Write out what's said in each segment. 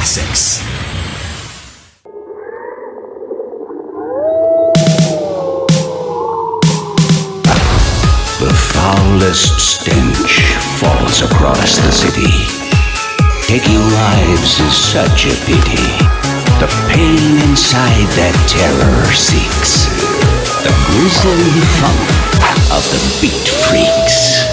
classics. The foulest stench falls across the city. Taking lives is such a pity. The pain inside that terror seeks. The grisly funk of the beat freaks.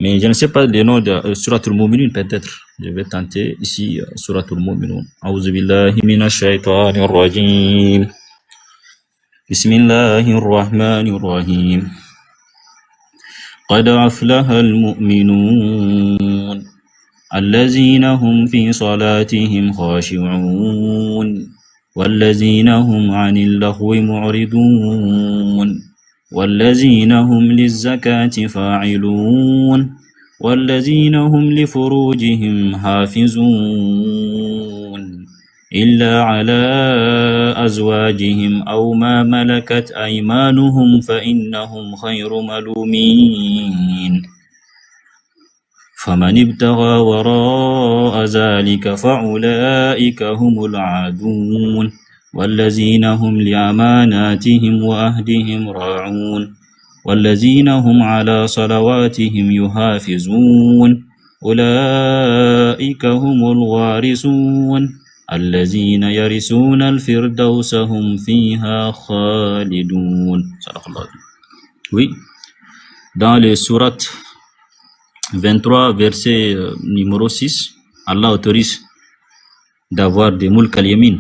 Mais je ne sais pas le nom de Suratul Mu'minun peut-être. Je vais tenter ici Suratul Mu'minun. A'udhu billahi minash shaitanir rajim. Bismillahir rahmanir rahim. قد أفلح المؤمنون الذين هم في صلاتهم خاشعون والذين هم عن اللغو معرضون والذين هم للزكاة فاعلون والذين هم لفروجهم حافظون إلا على أزواجهم أو ما ملكت أيمانهم فإنهم غير ملومين فمن ابتغى وراء ذلك فأولئك هم العادون والذين هم لأماناتهم وأهدهم راعون والذين هم على صلواتهم يحافظون أولئك هم الوارثون الذين يرثون الفردوس هم فيها خالدون. Oui, dans les sourates 23, verset numéro 6, Allah autorise d'avoir des mulk al-yamin,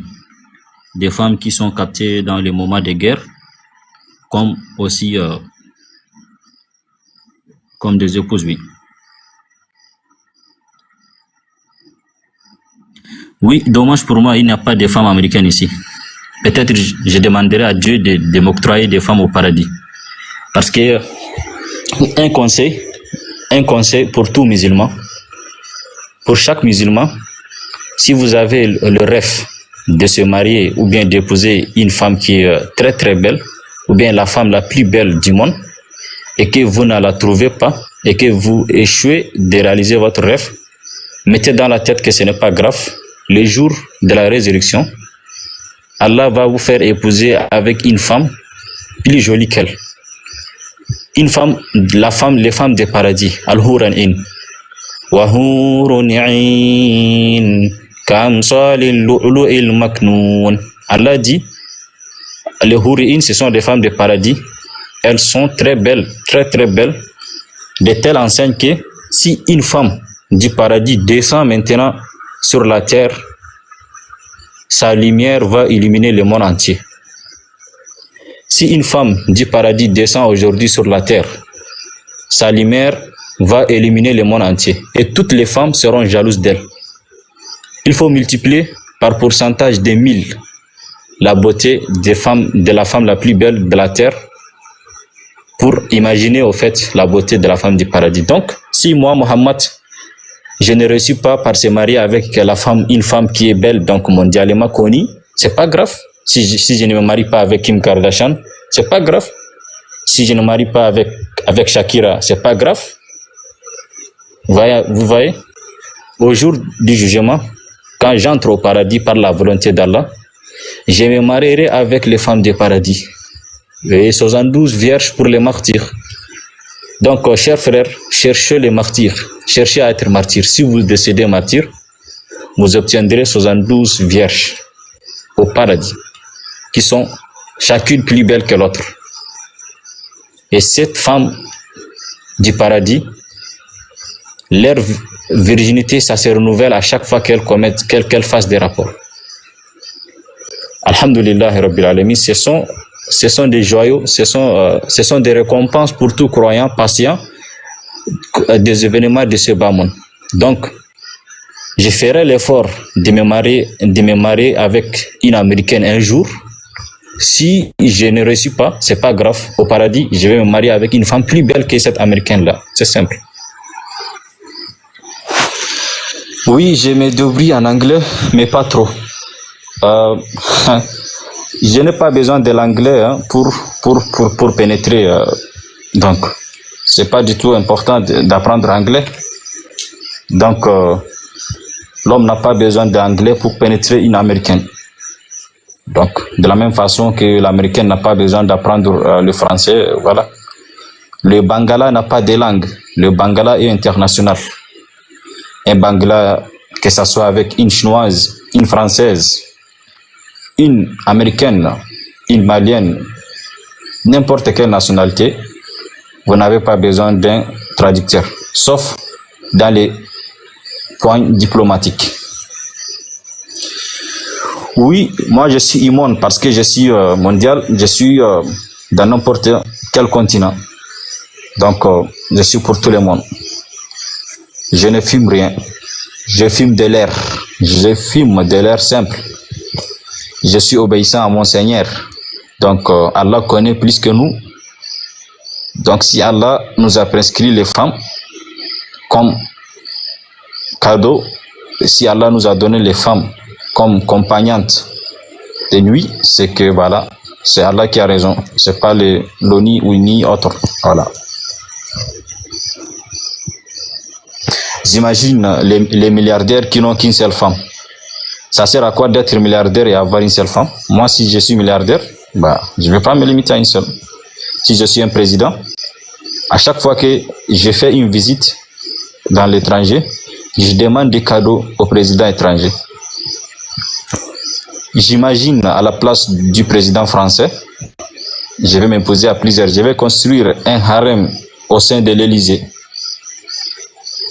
des femmes qui sont captées dans les moments de guerre, comme aussi comme des épouses, oui. Oui, dommage pour moi, il n'y a pas de femmes américaines ici. Peut-être je demanderai à Dieu de m'octroyer des femmes au paradis. Parce que un conseil pour tout musulman, pour chaque musulman, si vous avez le rêve de se marier ou bien d'épouser une femme qui est très très belle, ou bien la femme la plus belle du monde, et que vous ne la trouvez pas, et que vous échouez de réaliser votre rêve, mettez dans la tête que ce n'est pas grave. Le jour de la résurrection, Allah va vous faire épouser avec une femme plus jolie qu'elle. Une femme, les femmes du paradis, al-huran in. Wa hurun in kamsalil lu'lu'il maknoun. Allah dit, les hurin, ce sont des femmes du paradis. Elles sont très belles, très très belles, de telle enseigne que si une femme du paradis descend maintenant sur la terre, sa lumière va illuminer le monde entier. Si une femme du paradis descend aujourd'hui sur la terre, sa lumière va illuminer le monde entier. Et toutes les femmes seront jalouses d'elle. Il faut multiplier par pourcentage de 1000 la beauté de la femme la plus belle de la terre pour imaginer au fait la beauté de la femme du paradis. Donc, si moi, Mohammed, je ne réussis pas par se marier avec une femme qui est belle, donc mondialement connue, c'est pas grave. Si je ne me marie pas avec Kim Kardashian, c'est pas grave. Si je ne me marie pas avec Shakira, c'est pas grave. Vous voyez, au jour du jugement, quand j'entre au paradis par la volonté d'Allah, je me marierai avec les femmes du paradis. Et 72 vierges pour les martyrs. Donc, chers frères, cherchez les martyrs. Cherchez à être martyr. Si vous décédez martyr, vous obtiendrez 72 vierges au paradis. qui sont chacune plus belles que l'autre. Et cette femme du paradis, leur virginité, ça se renouvelle à chaque fois qu'elles fassent des rapports. Alhamdulillah Rabbil Alamin, ce sont des joyaux, ce sont des récompenses pour tout croyant patient des événements de ce bas monde. Donc, je ferai l'effort de me marier avec une Américaine un jour. Si je ne réussis pas, c'est pas grave. Au paradis, je vais me marier avec une femme plus belle que cette Américaine-là. C'est simple. Oui, je me débrouille en anglais, mais pas trop. Je n'ai pas besoin de l'anglais pour pénétrer. Donc, c'est pas du tout important d'apprendre anglais. Donc, l'homme n'a pas besoin d'anglais pour pénétrer une Américaine. Donc, de la même façon que l'Américaine n'a pas besoin d'apprendre le français, voilà. Le Bangala n'a pas de langue. Le Bangala est international. Un Bangla, que ce soit avec une Chinoise, une Française, une Américaine, une Malienne, n'importe quelle nationalité, vous n'avez pas besoin d'un traducteur, sauf dans les points diplomatiques. Oui, moi je suis immonde parce que je suis mondial, je suis dans n'importe quel continent. Donc, je suis pour tout le monde. Je ne fume rien. Je fume de l'air. Je fume de l'air simple. Je suis obéissant à mon Seigneur. Donc, Allah connaît plus que nous. Donc, si Allah nous a prescrit les femmes comme cadeau, si Allah nous a donné les femmes comme compagnantes de nuit, c'est que voilà, c'est Allah qui a raison. C'est pas l'ONI ou ni autre. Voilà. J'imagine les milliardaires qui n'ont qu'une seule femme. Ça sert à quoi d'être milliardaire et avoir une seule femme? Moi, si je suis milliardaire, je ne vais pas me limiter à une seule. Si je suis un président, à chaque fois que je fais une visite dans l'étranger, je demande des cadeaux au président étranger. J'imagine à la place du président français, je vais m'imposer à plusieurs. Je vais construire un harem au sein de l'Élysée.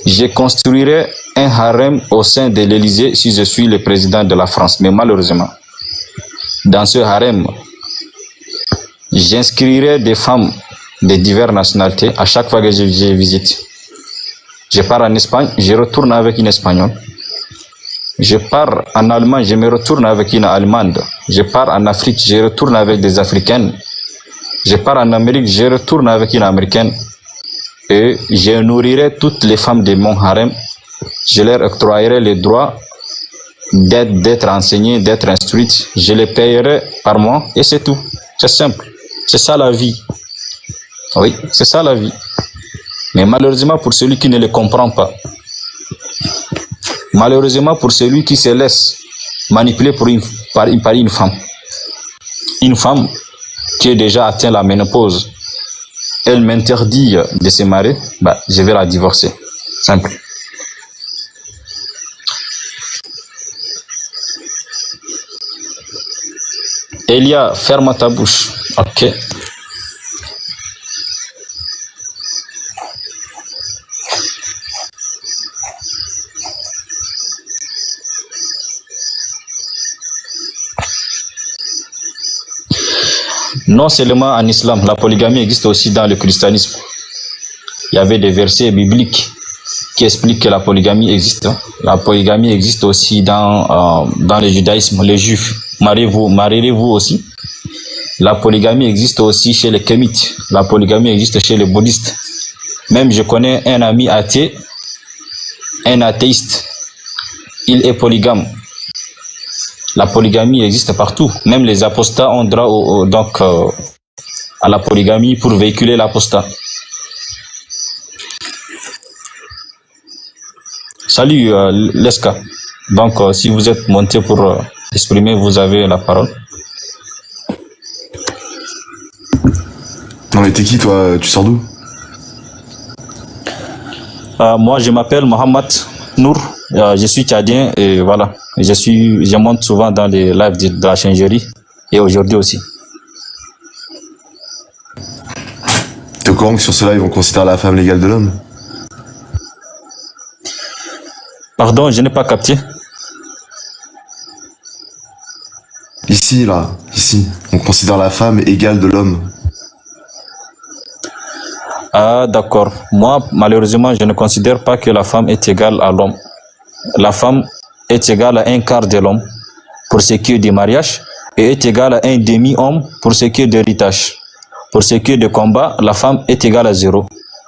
Je construirai un harem au sein de l'Élysée si je suis le président de la France. Mais malheureusement, dans ce harem, j'inscrirai des femmes de diverses nationalités à chaque fois que je visite. Je pars en Espagne, je retourne avec une Espagnole. Je pars en Allemagne, je me retourne avec une Allemande. Je pars en Afrique, je retourne avec des Africaines. Je pars en Amérique, je retourne avec une Américaine. Et je nourrirai toutes les femmes de mon harem. Je leur octroyerai le droit d'être enseignées, d'être instruites. Je les payerai par mois et c'est tout. C'est simple. C'est ça la vie. Oui, c'est ça la vie. Mais malheureusement pour celui qui ne le comprend pas, malheureusement pour celui qui se laisse manipuler par une femme qui est déjà atteint la ménopause, elle m'interdit de se marier, je vais la divorcer. Simple. Elia, ferme ta bouche. Ok. Non seulement en islam, la polygamie existe aussi dans le christianisme. Il y avait des versets bibliques qui expliquent que la polygamie existe. La polygamie existe aussi dans le judaïsme. Les juifs, mariez-vous aussi. La polygamie existe aussi chez les kémites. La polygamie existe chez les bouddhistes. Même je connais un ami athée, un athéiste. Il est polygame. La polygamie existe partout. Même les apostats ont droit à la polygamie pour véhiculer l'apostat. Salut Leska. Donc si vous êtes monté pour exprimer, vous avez la parole. Non mais t'es qui toi? Tu sors d'où? Moi je m'appelle Mohamed Nour. Je suis tchadien et voilà. Je monte souvent dans les lives de la Chingerie. et aujourd'hui aussi. T'es au courant que sur cela, ils vont considérer la femme l'égale de l'homme? Pardon, je n'ai pas capté. Ici, là, ici, on considère la femme égale de l'homme. Ah, d'accord. Moi, malheureusement, je ne considère pas que la femme est égale à l'homme. La femme est égale à un quart de l'homme pour ce qui est du mariage et est égale à un demi-homme pour ce qui est de l'héritage. Pour ce qui est de combat, la femme est égale à 0.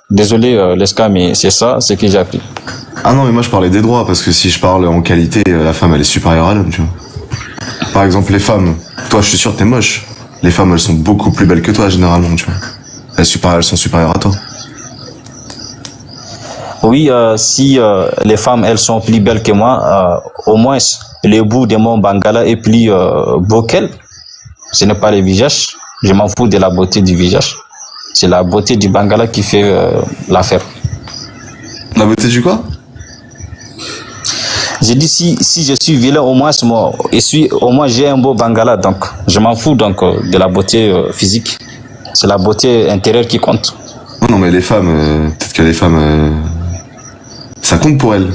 Désolé, Leska, mais c'est ça ce que j'ai appris. Ah non, mais moi je parlais des droits, parce que si je parle en qualité, la femme elle est supérieure à l'homme, tu vois. Par exemple, les femmes, toi je suis sûr que t'es moche. Les femmes elles sont beaucoup plus belles que toi généralement, tu vois. Elles sont supérieures à toi. Oui, si les femmes, elles sont plus belles que moi, au moins le bout de mon bangala est plus beau qu'elles. Ce n'est pas le visage. Je m'en fous de la beauté du visage. C'est la beauté du bangala qui fait l'affaire. La beauté du quoi? J'ai dit si je suis vilain, au moins j'ai un beau bangala, donc je m'en fous donc de la beauté physique. C'est la beauté intérieure qui compte. Non mais les femmes, peut-être que les femmes, ça compte pour elles.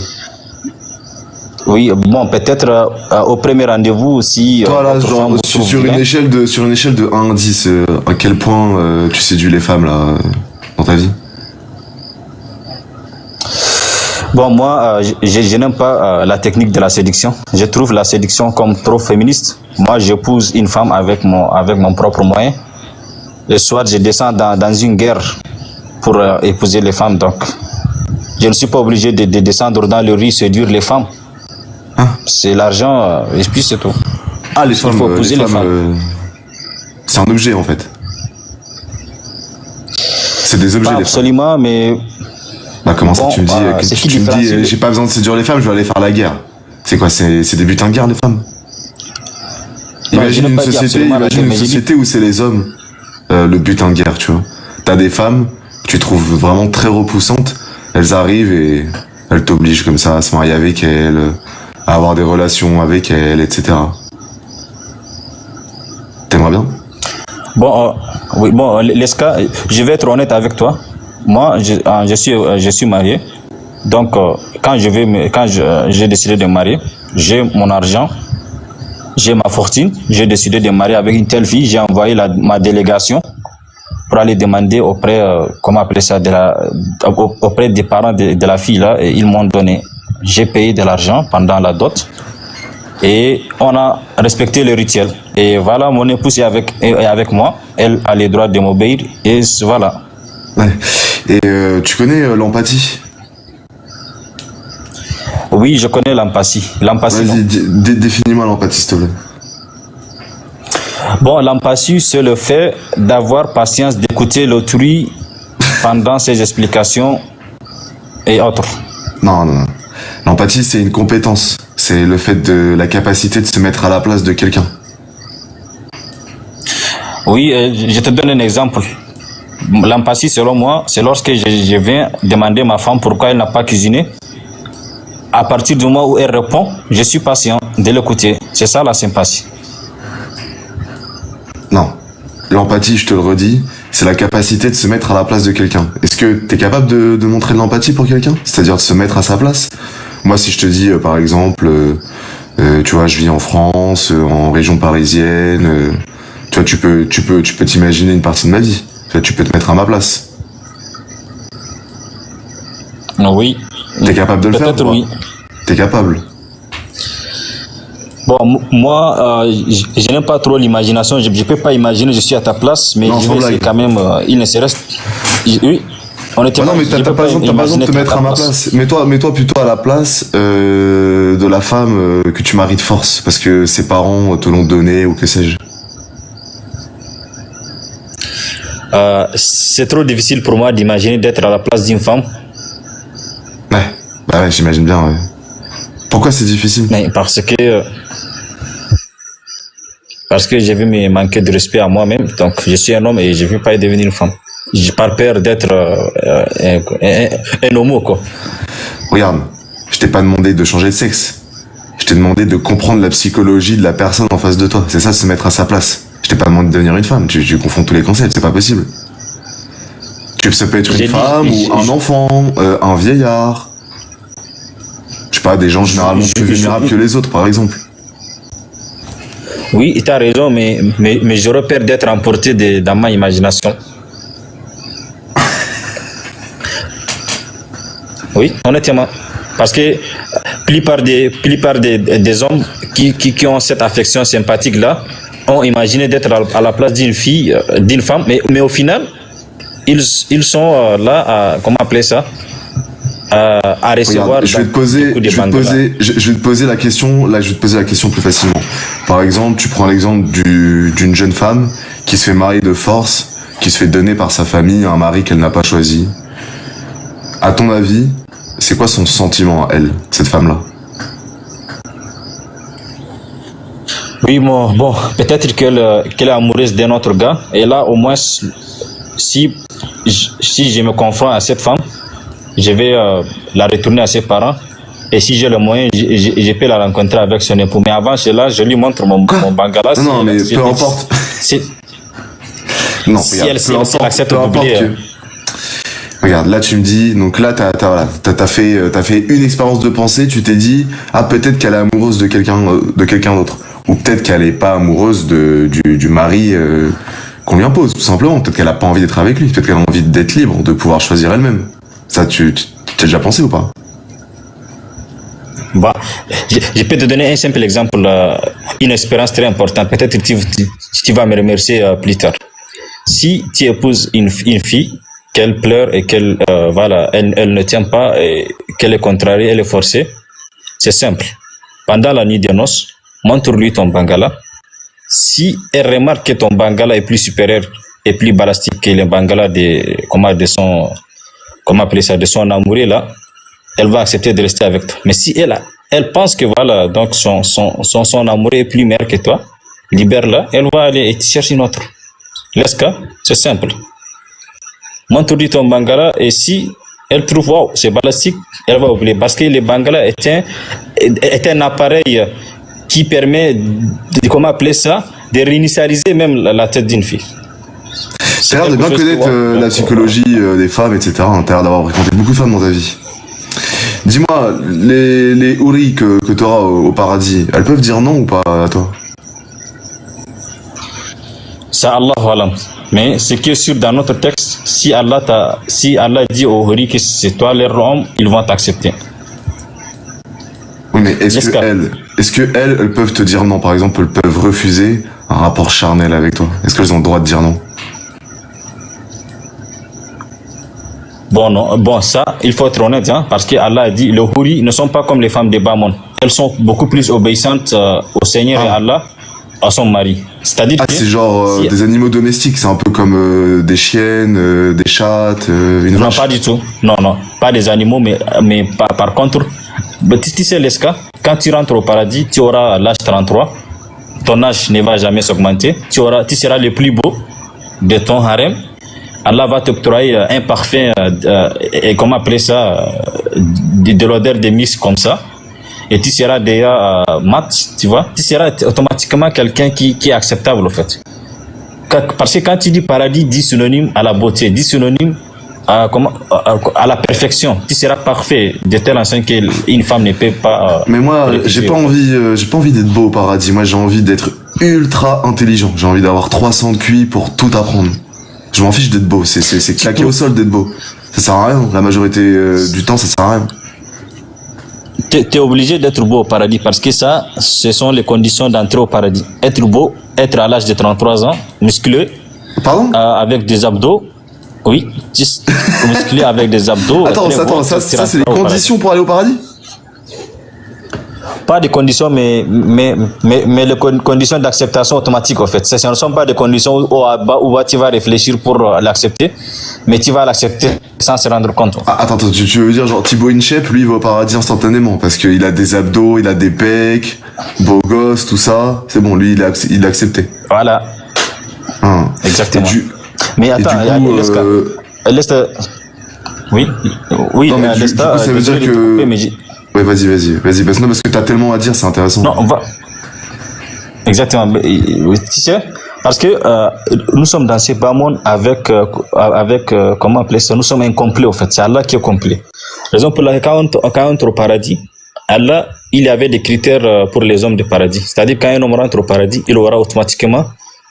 Oui, bon, peut-être au premier rendez-vous, si... Toi là, genre, sur une échelle de 1 à 10, à quel point tu séduis les femmes là, dans ta vie? Bon, moi, je n'aime pas la technique de la séduction. Je trouve la séduction comme trop féministe. Moi, j'épouse une femme avec mon propre moyen. Le soir, je descends dans une guerre pour épouser les femmes. Donc, je ne suis pas obligé de descendre dans le riz séduire les femmes. Hein? C'est l'argent et puis c'est tout. Ah, les femmes, Il faut épouser les femmes. C'est un objet en fait. C'est des objets, Pas les absolument, femmes. mais... Bah comment ça, Bon, tu me dis, tu me dis j'ai pas besoin de séduire les femmes, je vais aller faire la guerre. C'est quoi, c'est des butins de guerre, les femmes? Imagine une société où c'est les hommes, le butin de guerre, tu vois. T'as des femmes que tu trouves vraiment très repoussantes, elles arrivent et elles t'obligent comme ça à se marier avec elles, à avoir des relations avec elles, etc. T'aimerais bien? Bon, oui, bon, Leska, je vais être honnête avec toi. Moi, je suis marié. Donc, quand j'ai décidé de me marier, j'ai mon argent, j'ai ma fortune, j'ai décidé de me marier avec une telle fille, j'ai envoyé ma délégation pour aller demander auprès, comment appeler ça, auprès des parents de la fille là, et ils m'ont donné. J'ai payé de l'argent pendant la dot et on a respecté le rituel. Et voilà, mon épouse est avec moi, elle a le droit de m'obéir et voilà. Ouais. Et tu connais l'empathie? Oui, je connais l'empathie. Vas-y, définis-moi l'empathie, s'il te plaît. Bon, l'empathie, c'est le fait d'avoir patience d'écouter l'autrui pendant ses explications et autres. Non. L'empathie, c'est une compétence. C'est le fait de la capacité de se mettre à la place de quelqu'un. Oui, je te donne un exemple. L'empathie, selon moi, c'est lorsque je viens demander à ma femme pourquoi elle n'a pas cuisiné. À partir du moment où elle répond, je suis patient de l'écouter. C'est ça la sympathie. Non. L'empathie, je te le redis, c'est la capacité de se mettre à la place de quelqu'un. Est-ce que t'es capable de montrer de l'empathie pour quelqu'un? C'est-à-dire de se mettre à sa place? Moi, si je te dis, par exemple, tu vois, je vis en France, en région parisienne, tu vois, tu peux t'imaginer une partie de ma vie. Tu peux te mettre à ma place. Oui. T'es capable de le faire? Peut-être oui. T'es capable? Bon, moi, je n'aime pas trop l'imagination. Je ne peux pas imaginer, je suis à ta place, mais non, je vais essayer quand même. Il ne se reste. Oui. Non, mais t'as pas besoin de te mettre à ma place. Mets-toi plutôt à la place de la femme que tu maries de force, parce que ses parents te l'ont donné ou que sais-je. C'est trop difficile pour moi d'imaginer d'être à la place d'une femme. Ouais, j'imagine bien. Ouais. Pourquoi c'est difficile? Mais parce que je vais me manquer de respect à moi-même. Donc, je suis un homme et je ne veux pas devenir une femme. J'ai pas peur d'être un homo, quoi. Regarde, je t'ai pas demandé de changer de sexe. Je Je t'ai demandé de comprendre la psychologie de la personne en face de toi. C'est ça, se mettre à sa place. Je t'ai pas demandé de devenir une femme. Tu confonds tous les concepts, c'est pas possible. Ça peut être une femme ou un enfant, un vieillard. Je sais pas, des gens généralement plus vulnérables que les autres, par exemple. Oui, tu as raison, mais j'aurais peur d'être emporté dans ma imagination. Oui, honnêtement. Parce que plupart des hommes qui ont cette affection sympathique-là ont imaginé d'être à la place d'une fille, d'une femme, mais au final, ils sont là à, comment appeler ça, à recevoir. Regarde, je vais te poser la question. Là, je vais te poser la question plus facilement. Par exemple, tu prends l'exemple d'une jeune femme qui se fait marier de force, qui se fait donner par sa famille un mari qu'elle n'a pas choisi. À ton avis, c'est quoi son sentiment à elle, cette femme-là? Oui, bon, peut-être qu'elle est amoureuse d'un autre gars, et là, au moins, si je me confronte à cette femme, je vais la retourner à ses parents. Et si j'ai le moyen, je peux la rencontrer avec son époux. Mais avant cela, je lui montre mon bangala. Non, mais peu importe. Non, si elle accepte d'oublier. Regarde, là tu me dis, donc là t'as fait une expérience de pensée, tu t'es dit, ah peut-être qu'elle est amoureuse de quelqu'un d'autre, ou peut-être qu'elle est pas amoureuse du mari qu'on lui impose, tout simplement. Peut-être qu'elle a pas envie d'être avec lui, peut-être qu'elle a envie d'être libre, de pouvoir choisir elle-même. Ça, tu as déjà pensé ou pas? Bah, je peux te donner un simple exemple, une expérience très importante. Peut-être que tu vas me remercier plus tard. Si tu épouses une fille, qu'elle pleure et qu'elle elle ne tient pas, et qu'elle est contrariée, elle est forcée, c'est simple. Pendant la nuit des noces, montre-lui ton bangala. Si elle remarque que ton bangala est plus supérieur et plus balastique que le bangala de son amoureux là, elle va accepter de rester avec toi. Mais si elle pense que voilà, donc son amoureux est plus meilleur que toi, libère-la, elle va aller et chercher une autre. Laisse-la, c'est simple. Montre-lui ton bangala, et si elle trouve wow, c'est balastique, elle va oublier. Parce que le bangala est un appareil qui permet de réinitialiser même la tête d'une fille. T'as l'air de bien connaître la psychologie des femmes, etc. T'as l'air d'avoir fréquenté beaucoup de femmes dans ta vie. Dis-moi, les houris que t'auras au paradis, elles peuvent dire non ou pas à toi? Ça, Allah alam. Mais ce qui est sûr dans notre texte, si Allah dit aux houris que c'est toi leur homme, ils vont t'accepter. Oui, mais est-ce que elles peuvent te dire non? Par exemple, elles peuvent refuser un rapport charnel avec toi. Est-ce qu'elles ont le droit de dire non? Bon, ça, il faut être honnête, hein, parce que Allah a dit, les houris ne sont pas comme les femmes des bas mondes. Elles sont beaucoup plus obéissantes au Seigneur et à Allah, à son mari. C'est-à-dire que c'est genre des animaux domestiques, c'est un peu comme des chiennes, des chattes, une vache. Non, pas du tout. Non, pas des animaux, mais par contre, tu sais Leska, quand tu rentres au paradis, tu auras l'âge 33, ton âge ne va jamais s'augmenter, tu seras le plus beau de ton harem. Allah va t'octroyer un parfum, et comment appeler ça, de l'odeur de misk comme ça. Et tu seras déjà mat, tu vois. Tu seras automatiquement quelqu'un qui est acceptable, en fait. Parce que quand tu dis paradis, dis synonyme à la beauté, dis synonyme à la perfection. Tu seras parfait, de telle façon qu'une femme ne peut pas... Mais moi, j'ai pas envie d'être beau au paradis. Moi, j'ai envie d'être ultra intelligent. J'ai envie d'avoir 300 de QI pour tout apprendre. Je m'en fiche d'être beau, c'est claqué au sol d'être beau. Ça sert à rien, la majorité du temps ça sert à rien. T'es obligé d'être beau au paradis parce que ça, ce sont les conditions d'entrer au paradis. Être beau, être à l'âge de 33 ans, musclé, pardon, avec des abdos. Oui, musclé avec des abdos. Attends, ça c'est les conditions pour aller au paradis? Pas des conditions, mais les conditions d'acceptation automatique, en fait. Ce ne sont pas des conditions où tu vas réfléchir pour l'accepter, mais tu vas l'accepter sans se rendre compte. Attends, tu veux dire genre Thibaut Inchep, lui, il va au paradis instantanément, parce qu'il a des abdos, il a des pecs, beau gosse, tout ça. C'est bon, lui, il a accepté. Voilà. Exactement. Mais attends, Lesta. Oui, non, mais du coup, ça veut dire que... Ouais, vas-y. Parce que t'as tellement à dire, c'est intéressant. Non, on va. Exactement. Tu sais, parce que nous sommes dans ce bas monde avec, comment appeler ça, nous sommes incomplets, au fait. C'est Allah qui est complet. Raison pour laquelle, quand on entre au paradis, Allah, il y avait des critères pour les hommes du paradis. C'est-à-dire, quand un homme rentre au paradis, il aura automatiquement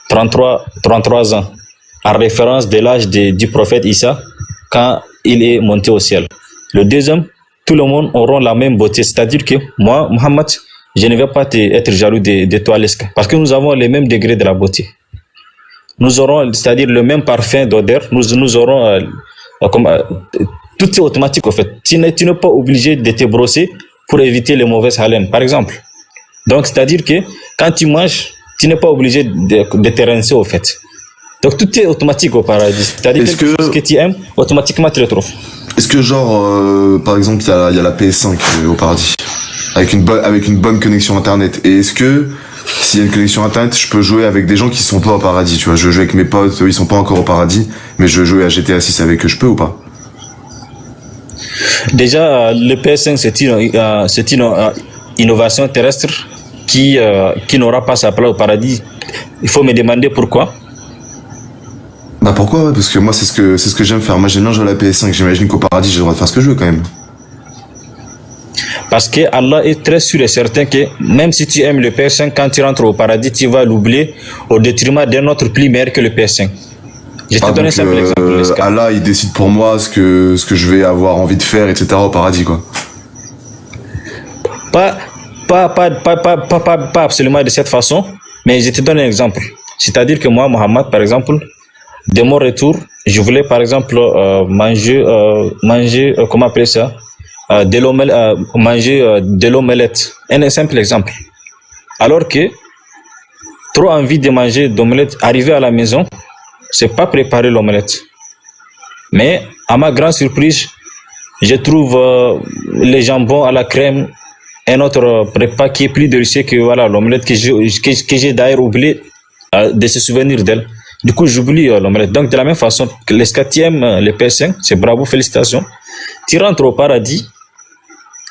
33 ans, en référence de l'âge du prophète Issa, quand il est monté au ciel. Le deuxième, tout le monde aura la même beauté. C'est-à-dire que moi, Mohammed, je ne vais pas être jaloux de toi, Leska, parce que nous avons les mêmes degrés de la beauté. Nous aurons, c'est-à-dire le même parfum d'odeur, nous aurons, tout est automatique, en fait. Tu n'es pas obligé de te brosser pour éviter les mauvaises haleines, par exemple. Donc, c'est-à-dire que quand tu manges, tu n'es pas obligé de te rincer, au fait. Donc, tout est automatique au paradis. C'est-à-dire que ce que tu aimes, automatiquement, tu le trouves. Est-ce que, genre, par exemple, il y a la PS5 au paradis, avec une bonne connexion Internet, et est-ce que, s'il y a une connexion Internet, je peux jouer avec des gens qui sont pas au paradis, tu vois, je joue avec mes potes, eux, ils sont pas encore au paradis, mais je veux jouer à GTA 6 avec eux, je peux ou pas? Déjà, le PS5, c'est une innovation terrestre qui n'aura pas sa place au paradis. Il faut me demander pourquoi. Bah pourquoi, ouais, parce que moi c'est ce que j'aime faire. Moi j'aime bien jouer à la PS5. J'imagine qu'au paradis j'ai le droit de faire ce que je veux quand même. Parce que Allah est très sûr et certain que même si tu aimes le PS5, quand tu rentres au paradis, tu vas l'oublier au détriment d'un autre plus meilleur que le PS5. Je te donne un simple exemple. Allah il décide pour moi ce que je vais avoir envie de faire, etc. au paradis quoi. Pas absolument de cette façon, mais je te donne un exemple. C'est-à-dire que moi, Mohammed, par exemple, de mon retour, je voulais par exemple manger, comment appeler ça, manger de l'omelette. Un simple exemple. Alors que trop envie de manger d'omelette, arriver à la maison, c'est pas préparer l'omelette. Mais à ma grande surprise, je trouve les jambons à la crème, un autre prépa qui est plus délicieux que voilà l'omelette que j'ai d'ailleurs oublié de se souvenir d'elle. Du coup, j'oublie l'omelette. Donc, de la même façon que les 4e, les PS5, c'est bravo, félicitations. Tu rentres au paradis,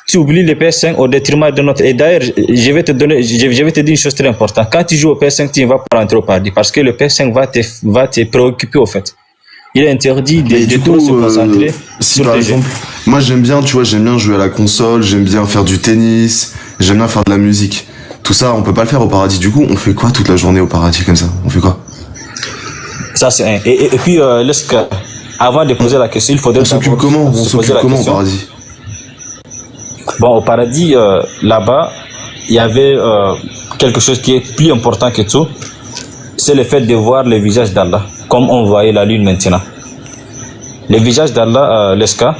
tu oublies les PS5 au détriment de notre. Et d'ailleurs, je vais te dire une chose très importante. Quand tu joues au PS5, tu ne vas pas rentrer au paradis parce que le PS5 va te préoccuper au fait. Il est interdit de trop se concentrer si sur par tes exemple, jeux. moi j'aime bien jouer à la console, j'aime bien faire du tennis, j'aime bien faire de la musique. Tout ça, on peut pas le faire au paradis. Du coup, on fait quoi toute la journée au paradis comme ça? On fait quoi? Ça, c'est un. Et puis, avant de poser la question, il faudrait. On s'occupe comment au paradis? Bon, au paradis, là-bas, il y avait quelque chose qui est plus important que tout. C'est le fait de voir le visage d'Allah, comme on voyait la lune maintenant. Le visage d'Allah, Leska,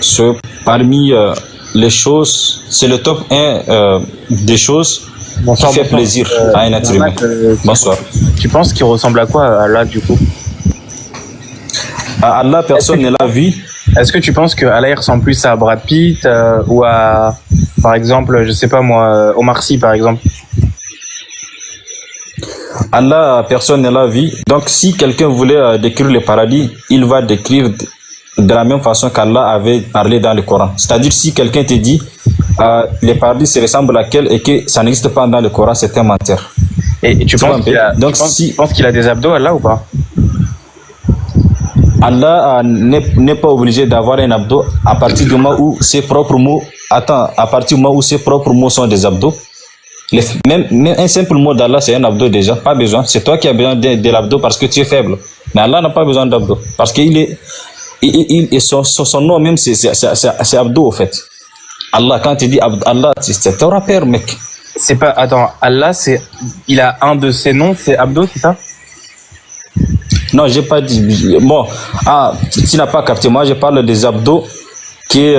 c'est parmi les choses, c'est le top 1 des choses qui fait plaisir à un être humain. Bonsoir. Tu penses qu'il ressemble à quoi, Allah, du coup? À Allah, personne ne l'a vu. Est-ce que tu penses que Allah il ressemble plus à Brad Pitt ou à, par exemple, je sais pas moi, Omar Sy, par exemple? Allah, personne ne l'a vu. Donc, si quelqu'un voulait décrire le paradis, il va décrire de la même façon qu'Allah avait parlé dans le Coran. C'est-à-dire, si quelqu'un te dit le paradis se ressemble à quel et que ça n'existe pas dans le Coran, c'est un menteur. Et tu penses qu'il a des abdos, Allah, ou pas? Allah n'est pas obligé d'avoir un abdo à partir du moment où ses propres mots. Attends, à partir du moment où ses propres mots sont des abdos. Même un simple mot d'Allah, c'est un abdo déjà, pas besoin. C'est toi qui as besoin de l'abdo parce que tu es faible. Mais Allah n'a pas besoin d'abdo parce qu'il est. Son nom même, c'est abdo, au fait. Allah, quand tu dis Allah, c'est ton rappeur, mec. C'est pas. Attends, Allah, il a un de ses noms, c'est Abdo, c'est ça? Non, j'ai pas dit. Bon, tu n'as pas capté. Moi, je parle des abdos qui est.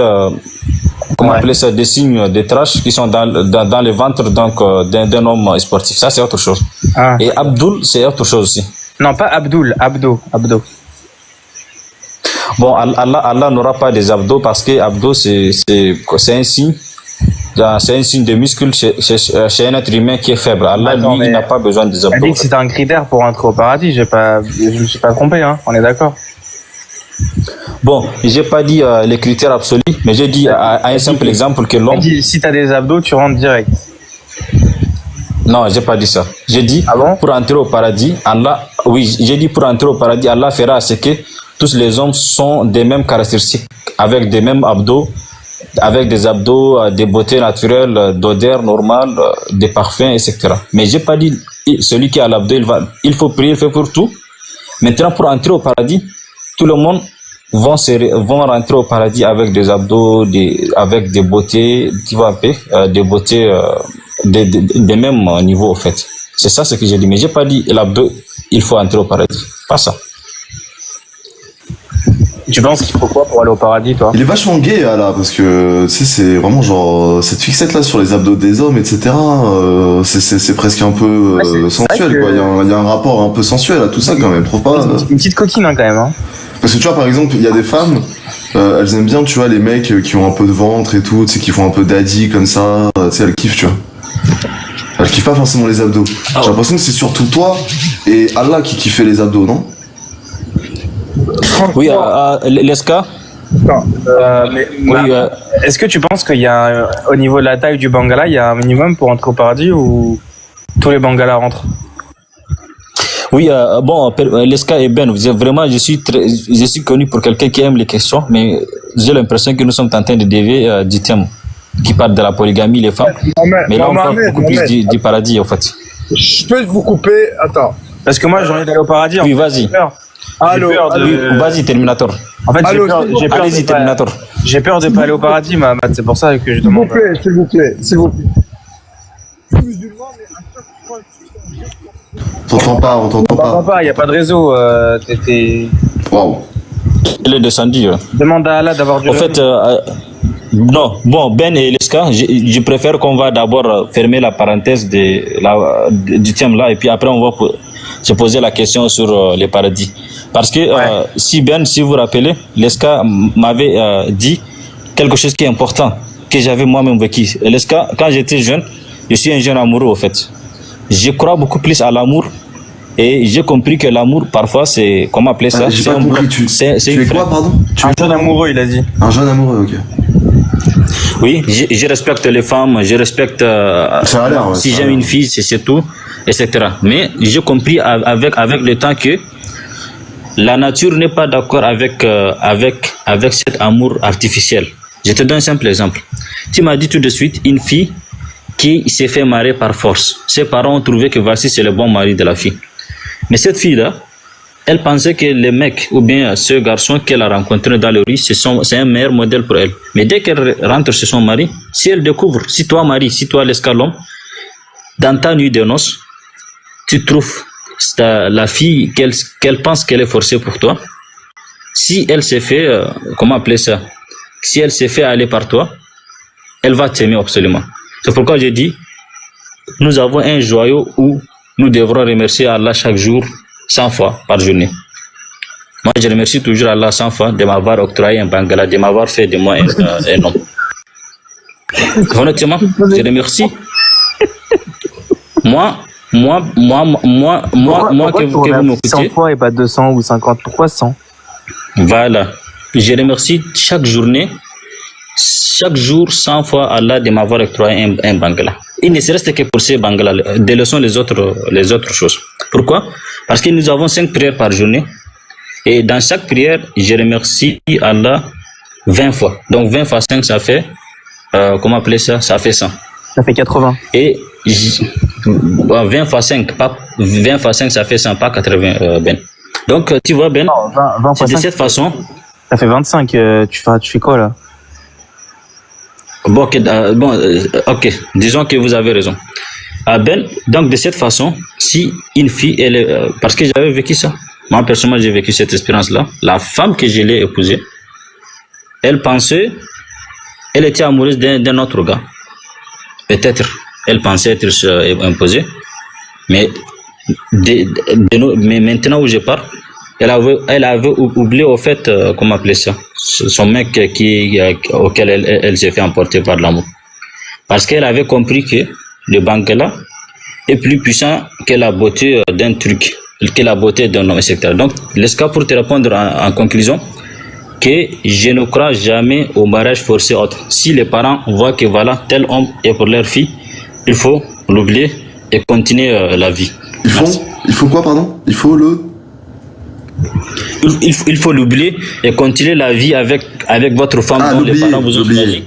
Comment appeler ça, des signes de trash qui sont dans le ventre donc d'un homme sportif. Ça, c'est autre chose. Ah. Et Abdul, c'est autre chose aussi. Non, pas Abdul, Abdo. Bon, Allah n'aura pas des abdos parce que abdos, c'est un signe. C'est un signe de muscle chez un être humain qui est faible. Allah, lui, il n'a pas besoin des abdos. Elle dit que c'est un critère pour entrer au paradis. Je me suis pas trompé, hein. On est d'accord. Bon, j'ai pas dit les critères absolus, mais j'ai dit à un simple exemple que l'homme. Si t'as des abdos, tu rentres direct. Non, j'ai pas dit ça. J'ai dit pour entrer au paradis, Allah. Oui, j'ai dit pour entrer au paradis, Allah fera ce que tous les hommes sont des mêmes caractéristiques, avec des mêmes abdos, avec des abdos, des beautés naturelles, d'odeur normale, des parfums, etc. Mais j'ai pas dit celui qui a l'abdo, il faut prier, il fait pour tout. Maintenant, pour entrer au paradis, tout le monde vont rentrer au paradis avec des abdos, avec des beautés, tu vois un peu, des beautés des mêmes niveaux en fait. C'est ça ce que j'ai dit. Mais j'ai pas dit l'abdo, il faut entrer au paradis. Pas ça. Tu penses qu'il faut quoi pour aller au paradis, toi? Il est vachement gay, là, parce que, tu sais, c'est vraiment genre, cette fixette-là sur les abdos des hommes, etc., c'est presque un peu sensuel, quoi. Il y a un rapport un peu sensuel à tout ça, quand même, trouve pas? Une petite coquine, hein, quand même, hein. Parce que tu vois, par exemple, il y a des femmes, elles aiment bien, tu vois, les mecs qui ont un peu de ventre et tout, tu sais, qui font un peu daddy, comme ça, tu sais, elles kiffent, tu vois. Elles kiffent pas forcément les abdos. J'ai l'impression que c'est surtout toi et Allah qui kiffait les abdos, non? Oui, Leska. Oui, est-ce que tu penses qu'il y a, au niveau de la taille du Bangala, il y a un minimum pour entrer au paradis ou tous les Bangalas rentrent? Oui, bon, Leska et Ben, je suis connu pour quelqu'un qui aime les questions, mais j'ai l'impression que nous sommes en train de dévier du thème qui parle de la polygamie, les femmes. Mais là, on parle beaucoup plus du paradis, en fait. Je peux vous couper? Attends. Parce que moi, j'ai envie d'aller au paradis. Oui, vas-y. Allô, vas-y, Terminator. En fait, j'ai peur de pas aller au paradis, Mahat. C'est pour ça que je demande. S'il vous plaît. On t'entend pas. Il n'y a pas de réseau. Waouh. Il est descendu. Demande à Allah d'avoir du réseau. En fait, non. Bon, Ben et Leska, je préfère qu'on va d'abord fermer la parenthèse du thème là, et puis après on va se poser la question sur les paradis. Parce que si vous vous rappelez, Leska m'avait dit quelque chose qui est important, que j'avais moi-même vécu. Leska, quand j'étais jeune, je suis un jeune amoureux en fait. Je crois beaucoup plus à l'amour et j'ai compris que l'amour, parfois, c'est, comment appeler ça? J'ai pas compris, tu es quoi, pardon? Un jeune amoureux, il a dit. Un jeune amoureux, ok. Oui, je respecte les femmes, je respecte ça a l'air, si j'aime une fille, c'est tout, etc. Mais j'ai compris avec le temps que la nature n'est pas d'accord avec cet amour artificiel. Je te donne un simple exemple. Tu m'as dit tout de suite une fille qui s'est fait marier par force. Ses parents ont trouvé que voici c'est le bon mari de la fille. Mais cette fille-là, elle pensait que les mecs ou bien ce garçon qu'elle a rencontré dans le rue, c'est un meilleur modèle pour elle. Mais dès qu'elle rentre chez son mari, si elle découvre, si toi mari, si toi l'escalon, dans ta nuit de noces, tu trouves la fille qu'elle pense qu'elle est forcée pour toi, si elle s'est fait, comment appeler ça, si elle s'est fait aller par toi, elle va t'aimer absolument. C'est pourquoi j'ai dit, nous avons un joyau où nous devrons remercier Allah chaque jour 100 fois par journée. Moi, je remercie toujours Allah 100 fois de m'avoir octroyé un Bangala, de m'avoir fait de moi un homme. Honnêtement, je remercie. Moi que vous m'écoutez. 100 fois et pas 200 ou 50. Pourquoi 100? Voilà. Je remercie chaque journée, chaque jour, 100 fois Allah de m'avoir octroyé un Bangala. Il ne se reste que pour ces Bangala, délaissons les autres choses. Pourquoi? Parce que nous avons 5 prières par journée. Et dans chaque prière, je remercie Allah 20 fois. Donc 20 fois 5, ça fait, comment appeler ça? Ça fait 100. Ça fait 80. Et 20 fois 5, pas 20 fois 5, ça fait 100, pas 80, Ben. Donc, tu vois, Ben, non, 20 c'est de cette façon. Ça fait 25, tu fais quoi là? Bon, ok, disons que vous avez raison. Ben, donc de cette façon, si une fille, elle est, parce que j'avais vécu ça, moi personnellement j'ai vécu cette expérience-là, la femme que je l'ai épousée, elle était amoureuse d'un autre gars. Peut-être, elle pensait être imposée, mais maintenant où je parle, elle avait oublié au fait, comment appeler ça, son mec auquel elle s'est fait emporter par l'amour. Parce qu'elle avait compris que le Bangala est plus puissant que la beauté d'un truc, que la beauté d'un homme, etc. Donc, Leska, pour te répondre en conclusion, que je ne crois jamais au mariage forcé autre. Si les parents voient que voilà, tel homme est pour leur fille, il faut l'oublier et continuer la vie. Il faut quoi, pardon? Il faut il faut l'oublier et continuer la vie avec votre femme dont les parents vous ont choisi.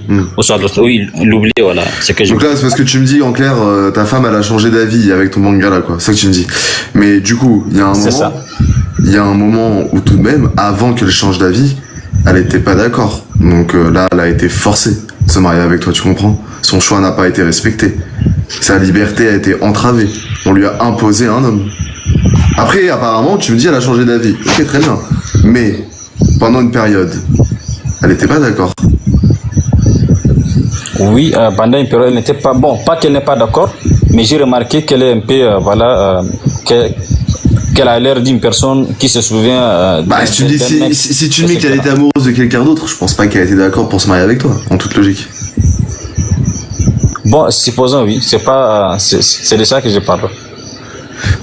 Oui, l'oublier, voilà. C'est que Donc là, c'est parce que tu me dis, en clair, ta femme, elle a changé d'avis avec ton Bangala, quoi. C'est ça que tu me dis. Mais du coup, il y a un moment où tout de même, avant qu'elle change d'avis, elle était pas d'accord. Donc là, elle a été forcée de se marier avec toi, tu comprends? Son choix n'a pas été respecté. Sa liberté a été entravée. On lui a imposé un homme. Après, apparemment, tu me dis, elle a changé d'avis. Ok, très bien. Mais, pendant une période, elle était pas d'accord. Oui, pendant une période, elle n'était pas... Bon, pas qu'elle n'est pas d'accord, mais j'ai remarqué qu'elle est un peu, qu'elle a l'air d'une personne qui se souvient... si tu me dis, si tu me dis qu'elle était amoureuse de quelqu'un d'autre, je pense pas qu'elle était d'accord pour se marier avec toi, en toute logique. Bon, supposons, oui. C'est pas... c'est de ça que je parle.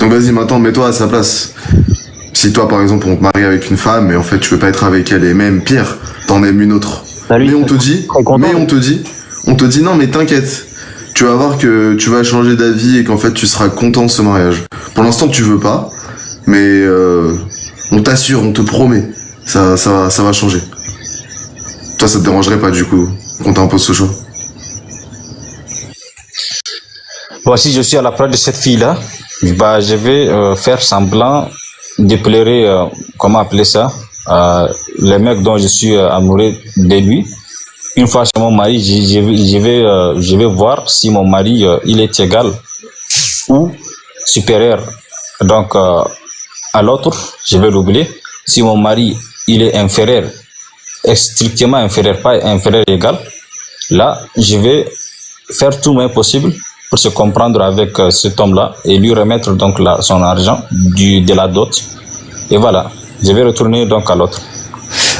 Donc vas-y, maintenant, mets-toi à sa place. Si toi, par exemple, on te marie avec une femme, mais en fait, tu veux pas être avec elle, et même pire, t'en aimes une autre. Mais on te dit, non, mais t'inquiète. Tu vas voir que tu vas changer d'avis et qu'en fait, tu seras content de ce mariage. Pour l'instant, tu veux pas, mais on t'assure, on te promet, ça va changer. Toi, ça te dérangerait pas, du coup, qu'on t'impose ce choix? Bon, si je suis à la place de cette fille-là, bah, je vais faire semblant de pleurer, comment appeler ça, le mec dont je suis amoureux de lui. Une fois chez mon mari, je vais voir si mon mari il est égal ou supérieur. Donc à l'autre, je vais l'oublier. Si mon mari il est inférieur, strictement inférieur, pas inférieur égal, là je vais faire tout mon possible pour se comprendre avec cet homme-là et lui remettre donc son argent de la dot. Et voilà, je vais retourner donc à l'autre.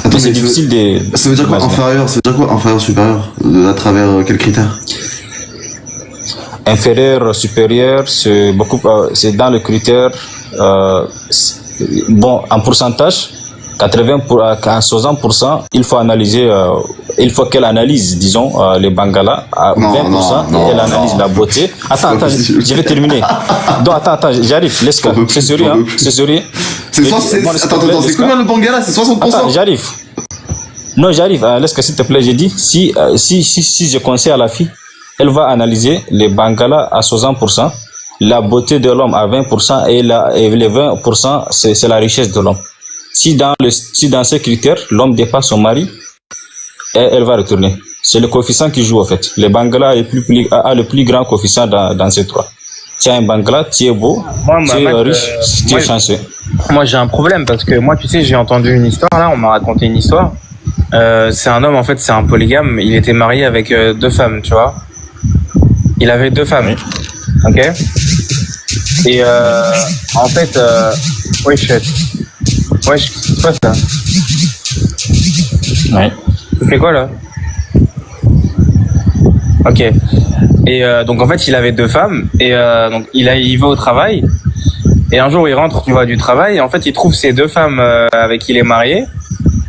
Attends, c'est difficile de... Ça veut dire quoi inférieur? Ça veut dire quoi inférieur, supérieur? À travers quels critères? Inférieur, supérieur, c'est beaucoup, c'est dans le critère, bon, en pourcentage, 60%, il faut analyser, il faut qu'elle analyse, disons, les Bangala à 20%, et elle analyse la beauté. Attends, je vais terminer. Donc, attends, j'arrive, laisse-moi. C'est sérieux, hein, c'est sérieux. Attends, c'est combien le Bangala? C'est 60%? Attends, j'arrive. Non, j'arrive, laisse-moi, s'il te plaît, j'ai dit, si je conseille à la fille, elle va analyser les Bangala à 60%, la beauté de l'homme à 20%, et les 20%, c'est la richesse de l'homme. Si dans ces critères, l'homme dépasse son mari, elle va retourner. C'est le coefficient qui joue, en fait. Le Bangla a le plus grand coefficient dans ces trois. Tu as un Bangla, tu es beau, tu es riche, tu es chanceux. Moi, j'ai un problème parce que moi, tu sais, j'ai entendu une histoire, là, on m'a raconté une histoire. C'est un homme, en fait, c'est un polygame. Il était marié avec 2 femmes, tu vois. Il avait 2 femmes. Oui. Ok. Et en fait, c'est quoi ça? Ouais. Tu fais quoi là? Ok. Et donc en fait il avait 2 femmes et donc il va au travail et un jour il rentre, tu vois, du travail et en fait il trouve ces 2 femmes avec qui il est marié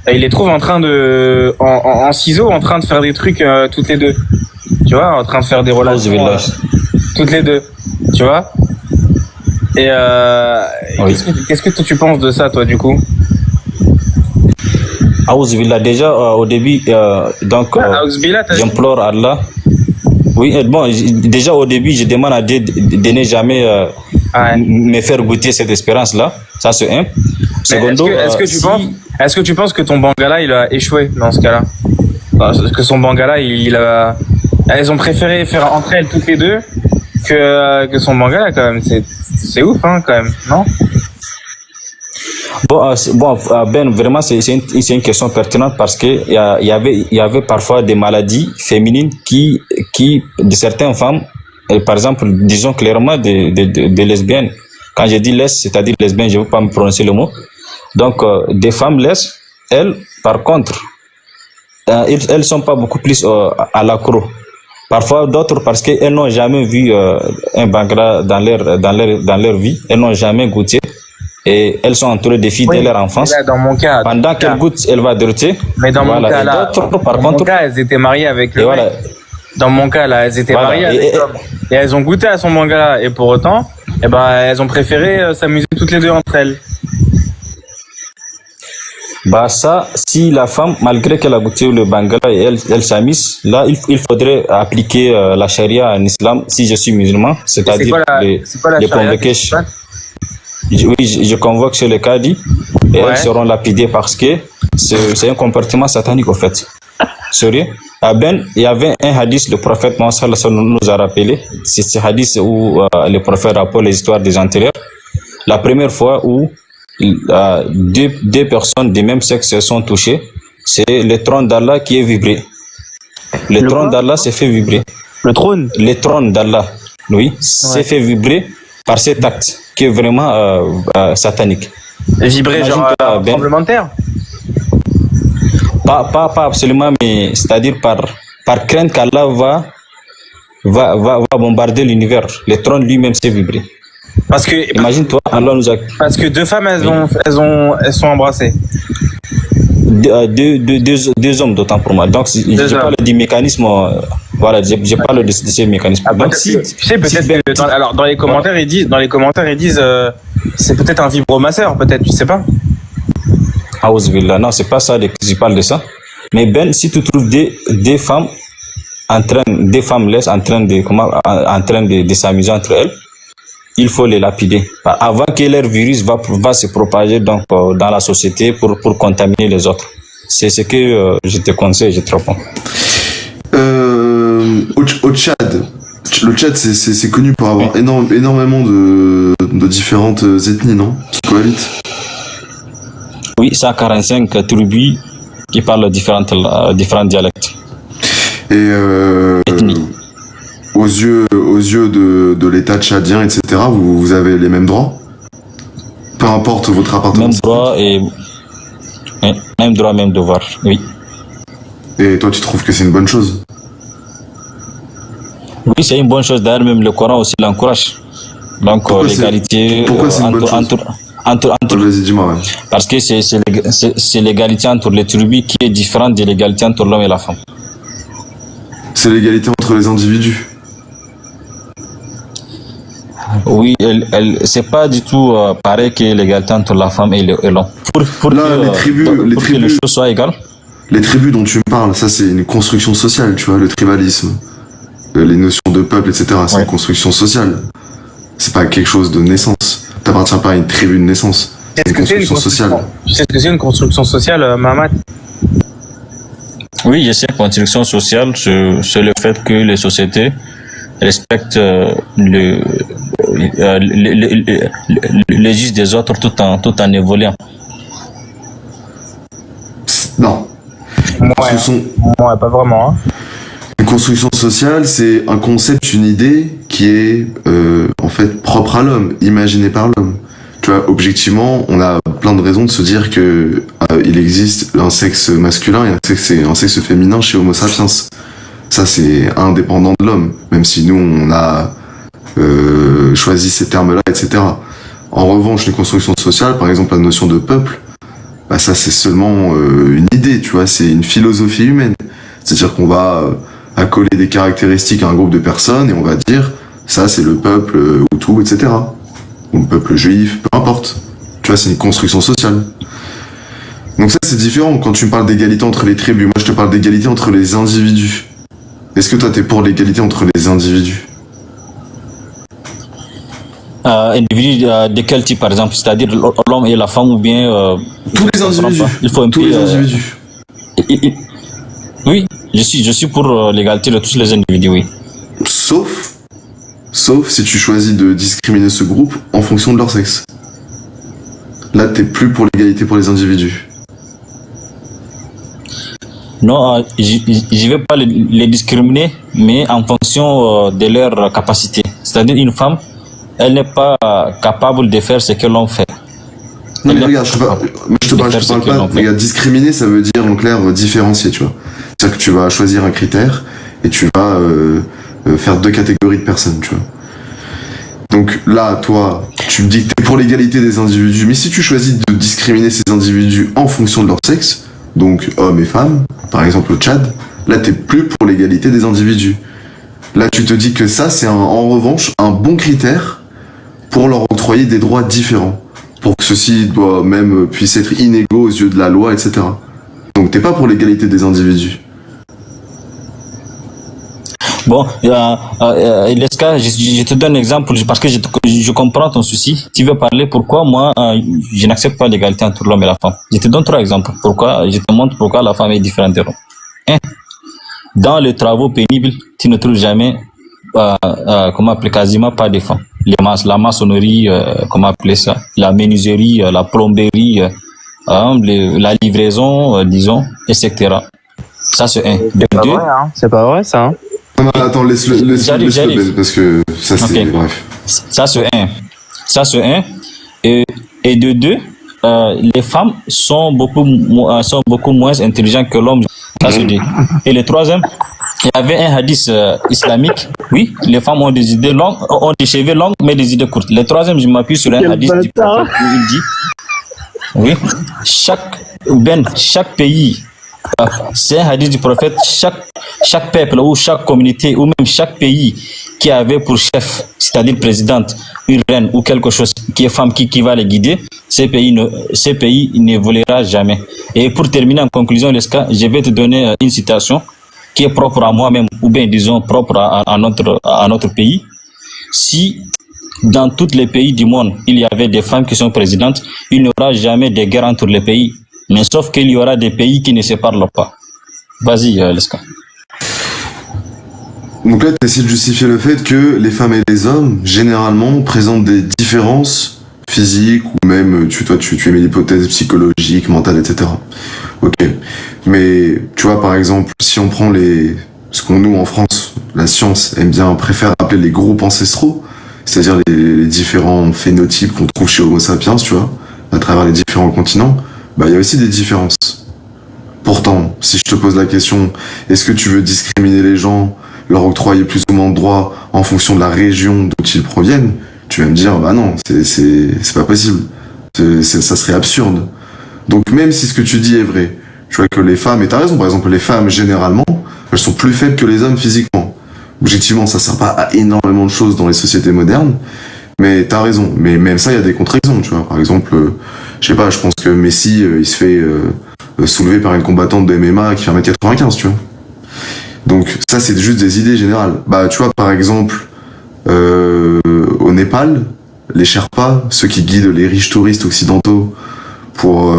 et il les trouve en train de en ciseaux en train de faire des trucs toutes les 2, tu vois, en train de faire des relations toutes les 2, tu vois. Et oui. Qu'est-ce que tu penses de ça, toi, du coup? Déjà, au début, donc, j'implore Allah. Oui, bon, déjà au début, je demande à Dieu de ne jamais me faire goûter cette expérience-là. Ça, c'est un. Secondo, est-ce que tu penses que ton Bangala, il a échoué dans ce cas-là? Parce que son Bangala, elles ont préféré faire entre elles toutes les 2 que son Bangala, quand même. C'est ouf, hein, quand même, non? Bon, Ben, vraiment, c'est une question pertinente parce que il y avait parfois des maladies féminines qui de certaines femmes, par exemple, disons clairement des lesbiennes. Quand je dis lesbiennes, c'est-à-dire lesbiennes, je ne veux pas me prononcer le mot. Donc, des femmes lesbiennes, elles, par contre, elles sont pas beaucoup plus à l'accro. Parfois d'autres parce qu'elles n'ont jamais vu un Bangla dans leur vie, elles n'ont jamais goûté et elles sont entourées des filles Oui, dès leur enfance. là, dans mon cas. Pendant qu'elles goûtent, elle va douter. Mais dans mon Voilà. cas Et là, d'autres, par dans contre, mon cas, elles étaient mariées avec et le voilà. mec. Dans mon cas là, elles étaient Voilà. mariées avec l'homme. Et elles ont goûté à son manga et pour autant, eh ben, elles ont préféré s'amuser toutes les deux entre elles. Bah ça, si la femme, malgré qu'elle a goûté le bangala et elle s'amuse, là, il faudrait appliquer la charia en islam si je suis musulman, C'est c'est-à-dire quoi la, les, c'est quoi la les charia, convocations. qu'est-ce Oui, je convoque chez le cadi et Ouais. elles seront lapidées parce que c'est un comportement satanique au fait. Sérieux? Ah ben, il y avait un hadith, le prophète Mohammed sallallahu alayhi wa sallam nous a rappelé, c'est ce hadith où le prophète rapporte les histoires des antérieurs. La première fois où deux personnes du même sexe se sont touchées, c'est le trône d'Allah qui est vibré. Le trône d'Allah s'est fait vibrer. Le trône. Le trône d'Allah, oui, s'est fait vibrer par cet acte qui est vraiment satanique. Vibrer genre Imagine-toi, Ben. tremblement de terre. Pas absolument, mais c'est-à-dire par crainte qu'Allah va bombarder l'univers. Le trône lui-même s'est vibré. Parce que Imagine-toi, Allah nous a deux femmes elles sont embrassées. deux hommes d'autant pour moi. Donc, je parle du mécanisme. Voilà, je parle de ces mécanismes. Ah, Donc, tu sais peut-être que dans les commentaires ils disent c'est peut-être un vibromasseur peut-être, tu sais pas. Aouzbillah. Non, c'est pas ça, je parle de ça. Mais Ben, si tu trouves des femmes des femmes laisses en train de s'amuser entre elles, il faut les lapider. Avant que leur virus va se propager donc, dans la société pour contaminer les autres. C'est ce que je te conseille, je te réponds. Au Tchad, le Tchad c'est connu pour avoir énormément de différentes ethnies, non? Qui cohabitent. Oui, 145 tribus qui parlent différents dialectes. Et aux yeux de l'État tchadien, etc., vous avez les mêmes droits? Peu importe votre appartenance. Même droit, même devoir, oui. Et toi, tu trouves que c'est une bonne chose? Oui, c'est une bonne chose. D'ailleurs, même le Coran aussi l'encourage. Donc, l'égalité Vas-y, dis-moi, ouais. parce que c'est l'égalité entre les tribus qui est différente de l'égalité entre l'homme et la femme. C'est l'égalité entre les individus. Oui, c'est pas du tout pareil que l'égalité entre la femme et l'homme. Pour Là, que les choses soient égales. Les tribus dont tu me parles, ça c'est une construction sociale, tu vois, le tribalisme, les notions de peuple, etc. C'est une construction sociale. C'est pas quelque chose de naissance. T'appartiens pas à une tribu de naissance. C'est une construction sociale. Tu sais ce que c'est une construction sociale, Mahamat? Oui, je sais, construction sociale, c'est le fait que les sociétés respectent les us des autres tout en évoluant. Non. Ouais, pas vraiment. Hein. Une construction sociale, c'est un concept, une idée qui est en fait propre à l'homme, imaginée par l'homme. Tu vois, objectivement, on a plein de raisons de se dire que il existe un sexe masculin et un sexe féminin chez Homo sapiens. Ça, c'est indépendant de l'homme, même si nous, on a choisi ces termes-là, etc. En revanche, une construction sociale, par exemple la notion de peuple, bah ça, c'est seulement une idée, tu vois, c'est une philosophie humaine. C'est-à-dire qu'on va accoler des caractéristiques à un groupe de personnes et on va dire, ça, c'est le peuple Hutu, etc. Ou le peuple juif, peu importe. Tu vois, c'est une construction sociale. Donc ça, c'est différent. Quand tu me parles d'égalité entre les tribus, moi, je te parle d'égalité entre les individus. Est-ce que toi, t'es pour l'égalité entre les individus? Individus de quel type, par exemple? C'est-à-dire l'homme et la femme ou bien... tous les individus. Il faut tous les individus. Oui, je suis pour l'égalité de tous les individus, oui. Sauf si tu choisis de discriminer ce groupe en fonction de leur sexe. Là, t'es plus pour l'égalité pour les individus. Non, je ne vais pas les discriminer, mais en fonction de leur capacité. C'est-à-dire une femme, elle n'est pas capable de faire ce que l'on fait. Non mais regarde, je te parle pas. Regarde, discriminer, ça veut dire en clair différencier, tu vois. C'est-à-dire que tu vas choisir un critère et tu vas faire deux catégories de personnes, tu vois. Donc là, toi, tu me dis que t'es pour l'égalité des individus, mais si tu choisis de discriminer ces individus en fonction de leur sexe, donc hommes et femmes, par exemple au Tchad, là t'es plus pour l'égalité des individus. Là tu te dis que ça c'est en revanche un bon critère pour leur octroyer des droits différents, pour que ceux-ci puissent être inégaux aux yeux de la loi, etc. Donc t'es pas pour l'égalité des individus. Bon, Leska, je te donne un exemple parce que je comprends ton souci. Tu veux parler pourquoi moi, je n'accepte pas l'égalité entre l'homme et la femme. Je te donne 3 exemples. Je te montre pourquoi la femme est différente de l'homme. 1. Dans les travaux pénibles, tu ne trouves jamais, quasiment pas de femmes. La maçonnerie, la menuiserie, la plomberie, la livraison, disons, etc. Ça, c'est 1. C'est pas vrai, hein. C'est pas vrai, ça, hein. Non, attends, laisse-le, parce que ça c'est... Okay. Bref. Ça, c'est 1. Et de 2, les femmes sont beaucoup moins intelligentes que l'homme. Ça se dit. Et le 3e, il y avait un hadith islamique. Oui, les femmes ont des idées longues, ont des cheveux longs, mais des idées courtes. Le 3e, je m'appuie sur un hadith du prophète où il dit, oui, chaque pays, c'est un hadith du prophète, chaque peuple ou chaque communauté ou même chaque pays qui avait pour chef, c'est-à-dire présidente, une reine ou quelque chose qui est femme qui va les guider, ces pays n'évoluera jamais. Et pour terminer en conclusion, Leska, je vais te donner une citation qui est propre à moi-même ou bien disons propre à notre pays. Si dans tous les pays du monde, il y avait des femmes qui sont présidentes, il n'y aura jamais de guerre entre les pays. Mais sauf qu'il y aura des pays qui ne se parlent pas. Vas-y, Leska. Donc là, tu essaies de justifier le fait que les femmes et les hommes, généralement, présentent des différences physiques ou même, tu émets l'hypothèse psychologique, mentale, etc. Ok. Mais, tu vois, par exemple, si on prend ce qu'on nous, en France, la science préfère appeler les groupes ancestraux, c'est-à-dire les différents phénotypes qu'on trouve chez Homo sapiens, tu vois, à travers les différents continents, il y a aussi des différences. Pourtant, si je te pose la question, est-ce que tu veux discriminer les gens, leur octroyer plus ou moins de droits en fonction de la région d'où ils proviennent, tu vas me dire, non, c'est pas possible. Ça serait absurde. Donc même si ce que tu dis est vrai, tu vois que les femmes, et t'as raison, par exemple, les femmes, généralement, elles sont plus faibles que les hommes physiquement. Objectivement, ça sert pas à énormément de choses dans les sociétés modernes, mais t'as raison. Mais même ça, il y a des contre-exemples, tu vois. Par exemple, je sais pas, je pense que Messi, il se fait soulever par une combattante de MMA qui fait 1m95, tu vois. Donc ça, c'est juste des idées générales. Tu vois, par exemple, au Népal, les Sherpas, ceux qui guident les riches touristes occidentaux pour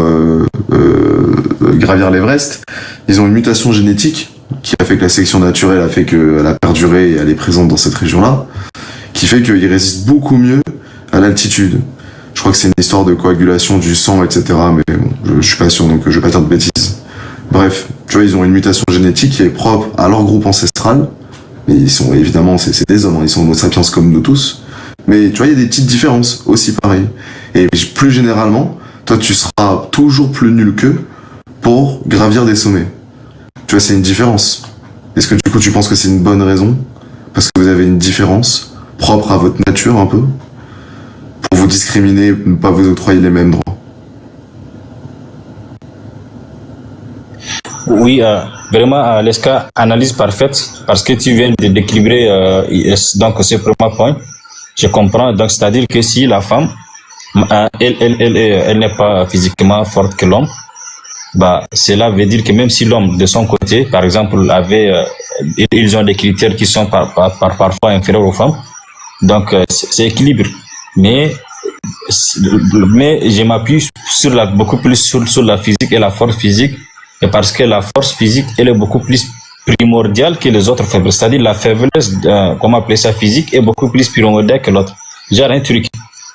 gravir l'Everest, ils ont une mutation génétique qui a fait que la sélection naturelle a fait qu'elle a perduré et elle est présente dans cette région-là, qui fait qu'ils résistent beaucoup mieux à l'altitude. Je crois que c'est une histoire de coagulation du sang, etc. Mais bon, je suis pas sûr, donc je vais pas dire de bêtises. Bref, tu vois, ils ont une mutation génétique qui est propre à leur groupe ancestral. Mais ils sont, évidemment, c'est des hommes, ils sont homo sapiens comme nous tous. Mais tu vois, il y a des petites différences, aussi pareil. Et plus généralement, toi, tu seras toujours plus nul qu'eux pour gravir des sommets. Tu vois, c'est une différence. Est-ce que du coup, tu penses que c'est une bonne raison? Parce que vous avez une différence propre à votre nature, un peu? Pour vous discriminer, ne pas vous octroyer les mêmes droits? Oui, vraiment, Leska, analyse parfaite, parce que tu viens de d'équilibrer donc ce premier point. Je comprends. Donc, c'est-à-dire que si la femme, elle n'est pas physiquement forte que l'homme, cela veut dire que même si l'homme, de son côté, par exemple, ils ont des critères qui sont parfois inférieurs aux femmes, donc c'est équilibre. Mais je m'appuie beaucoup plus sur la physique et la force physique, et parce que la force physique, elle est beaucoup plus primordiale que les autres faiblesses. C'est-à-dire la faiblesse, physique, est beaucoup plus primordiale que l'autre. Genre un truc.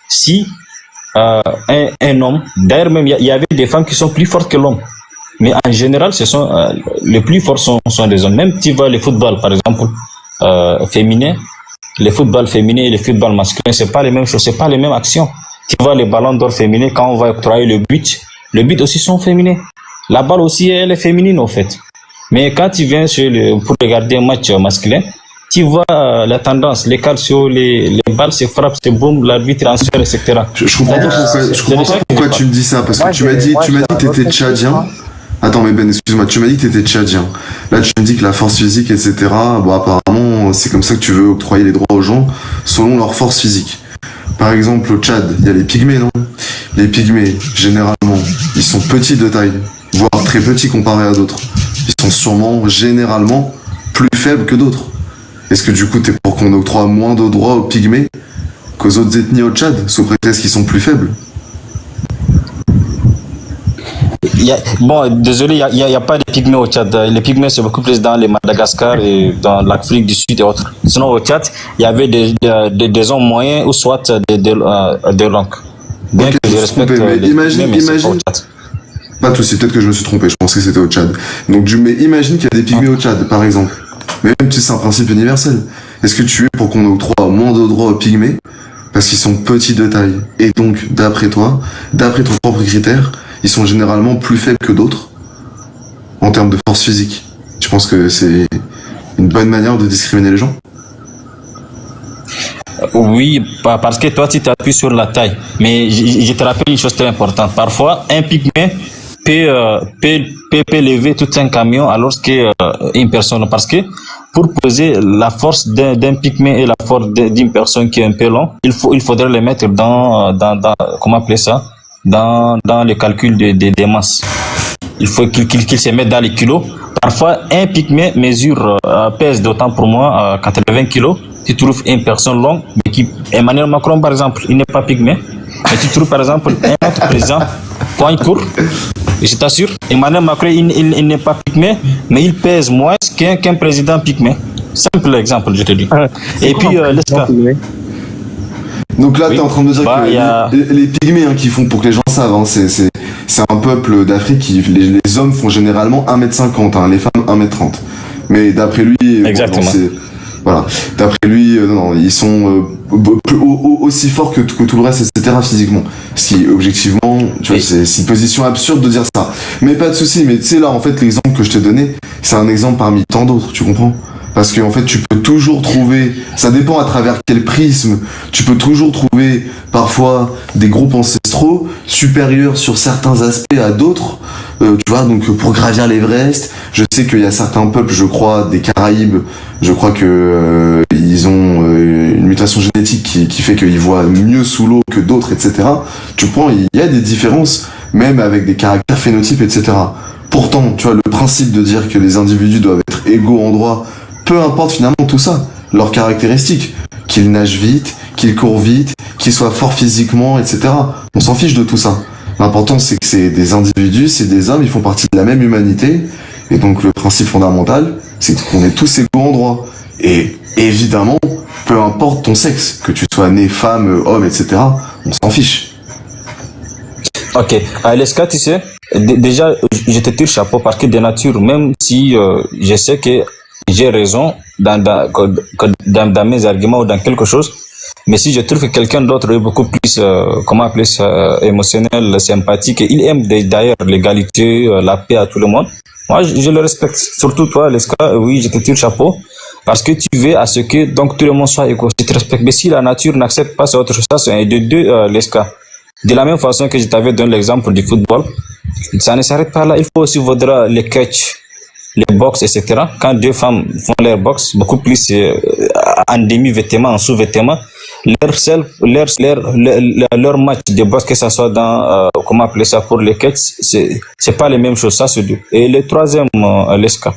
Si un homme, d'ailleurs même il y avait des femmes qui sont plus fortes que l'homme, mais en général les plus forts sont des hommes. Même tu vois le football par exemple féminin, le football féminin et le football masculin, c'est pas les mêmes choses, c'est pas les mêmes actions. Tu vois les ballons d'or féminins, quand on va octroyer le but aussi sont féminins. La balle aussi elle est féminine en fait. Mais quand tu viens pour regarder un match masculin, tu vois la tendance, les calcios, les balles se frappent, se boum, l'arbitre transfère, etc. Je comprends pas pourquoi tu me dis ça, parce que tu m'as dit que t'étais tchadien. Attends, mais Ben, excuse-moi, tu m'as dit que t'étais tchadien. Là, tu me dis que la force physique, etc., bon, apparemment, c'est comme ça que tu veux octroyer les droits aux gens, selon leur force physique. Par exemple, au Tchad, il y a les pygmées, non? Les pygmées, généralement, ils sont petits de taille, voire très petits comparés à d'autres. Ils sont sûrement, généralement, plus faibles que d'autres. Est-ce que du coup, t'es pour qu'on octroie moins de droits aux pygmées qu'aux autres ethnies au Tchad, sous prétexte qu'ils sont plus faibles? Bon, désolé, il n'y a pas de pygmées au Tchad. Les pygmées, c'est beaucoup plus dans les Madagascar et dans l'Afrique du Sud et autres. Sinon, au Tchad, il y avait des hommes moyens ou soit des longues. Bien Okay, que je respecte les imagine, pygmées, mais c'est pas au Tchad. pas de soucis, peut-être que je me suis trompé, je pensais que c'était au Tchad. Donc, mais imagine qu'il y a des pygmées au Tchad, par exemple. Mais même si c'est un principe universel. Est-ce que tu es pour qu'on octroie moins de droits aux pygmées parce qu'ils sont petits de taille? Et donc, d'après toi, d'après ton propre critère, ils sont généralement plus faibles que d'autres en termes de force physique. Je pense que c'est une bonne manière de discriminer les gens. Oui, parce que toi, tu t'appuies sur la taille. Mais je te rappelle une chose très importante. Parfois, un pygmée peut lever tout un camion alors qu'une personne. Parce que pour poser la force d'un pygmée et la force d'une personne qui est un peu long, il faudrait les mettre dans comment appeler ça? Dans le calcul des masses. Il faut qu'il se mette dans les kilos. Parfois, un pygmée pèse d'autant pour moi 80 kilos. Tu trouves une personne longue, mais Emmanuel Macron, par exemple, il n'est pas pygmée. Mais tu trouves, par exemple, un autre président, quand il court, je t'assure, Emmanuel Macron, il n'est pas pygmée, mais il pèse moins qu'un président pygmée. Simple exemple, je te dis. Et puis, laisse pas. Donc là, Oui. t'es en train de me dire que les pygmées qui font, pour que les gens savent, hein, c'est un peuple d'Afrique qui, les hommes font généralement 1m50, hein, les femmes 1m30. Mais d'après lui, Exactement. Voilà. D'après lui, non, ils sont aussi forts que tout le reste, etc. physiquement. Ce qui, objectivement, tu vois, c'est une position absurde de dire ça. Mais pas de souci. Mais tu sais, là, en fait, l'exemple que je t'ai donné, c'est un exemple parmi tant d'autres, tu comprends? Parce qu'en fait, tu peux toujours trouver, ça dépend à travers quel prisme, tu peux toujours trouver parfois des groupes ancestraux supérieurs sur certains aspects à d'autres. Tu vois, donc pour gravir l'Everest, je sais qu'il y a certains peuples, je crois, des Caraïbes, je crois que ils ont une mutation génétique qui fait qu'ils voient mieux sous l'eau que d'autres, etc. Tu prends, il y a des différences, même avec des caractères phénotypes, etc. Pourtant, tu vois, le principe de dire que les individus doivent être égaux en droit, peu importe finalement tout ça, leurs caractéristiques, qu'ils nagent vite, qu'ils courent vite, qu'ils soient forts physiquement, etc. On s'en fiche de tout ça. L'important c'est que c'est des individus, c'est des hommes, ils font partie de la même humanité, et donc le principe fondamental, c'est qu'on est tous égaux en droit. Et évidemment, peu importe ton sexe, que tu sois né femme, homme, etc., on s'en fiche. Ok, Aleska, tu sais, déjà, je te tire chapeau parce que de nature, même si je sais que j'ai raison dans mes arguments ou dans quelque chose, mais si je trouve que quelqu'un d'autre est beaucoup plus, comment appeler ça, émotionnel, sympathique, il aime d'ailleurs l'égalité, la paix à tout le monde, moi je le respecte. Surtout toi, Aleska, oui, je te tire chapeau parce que tu veux à ce que donc tout le monde soit égaux, je te respecte. Mais si la nature n'accepte pas, c'est autre chose. Ça, c'est un de deux, Aleska. De la même façon que je t'avais donné l'exemple du football, ça ne s'arrête pas là. Il faut aussi voir les catch, les box, etc. Quand deux femmes font leur box, beaucoup plus en demi-vêtements, en sous-vêtements, leur match de boxe, que ça soit dans, comment appeler ça, pour les catch, c'est pas les mêmes choses, ça c'est deux. Et le troisième, Leska,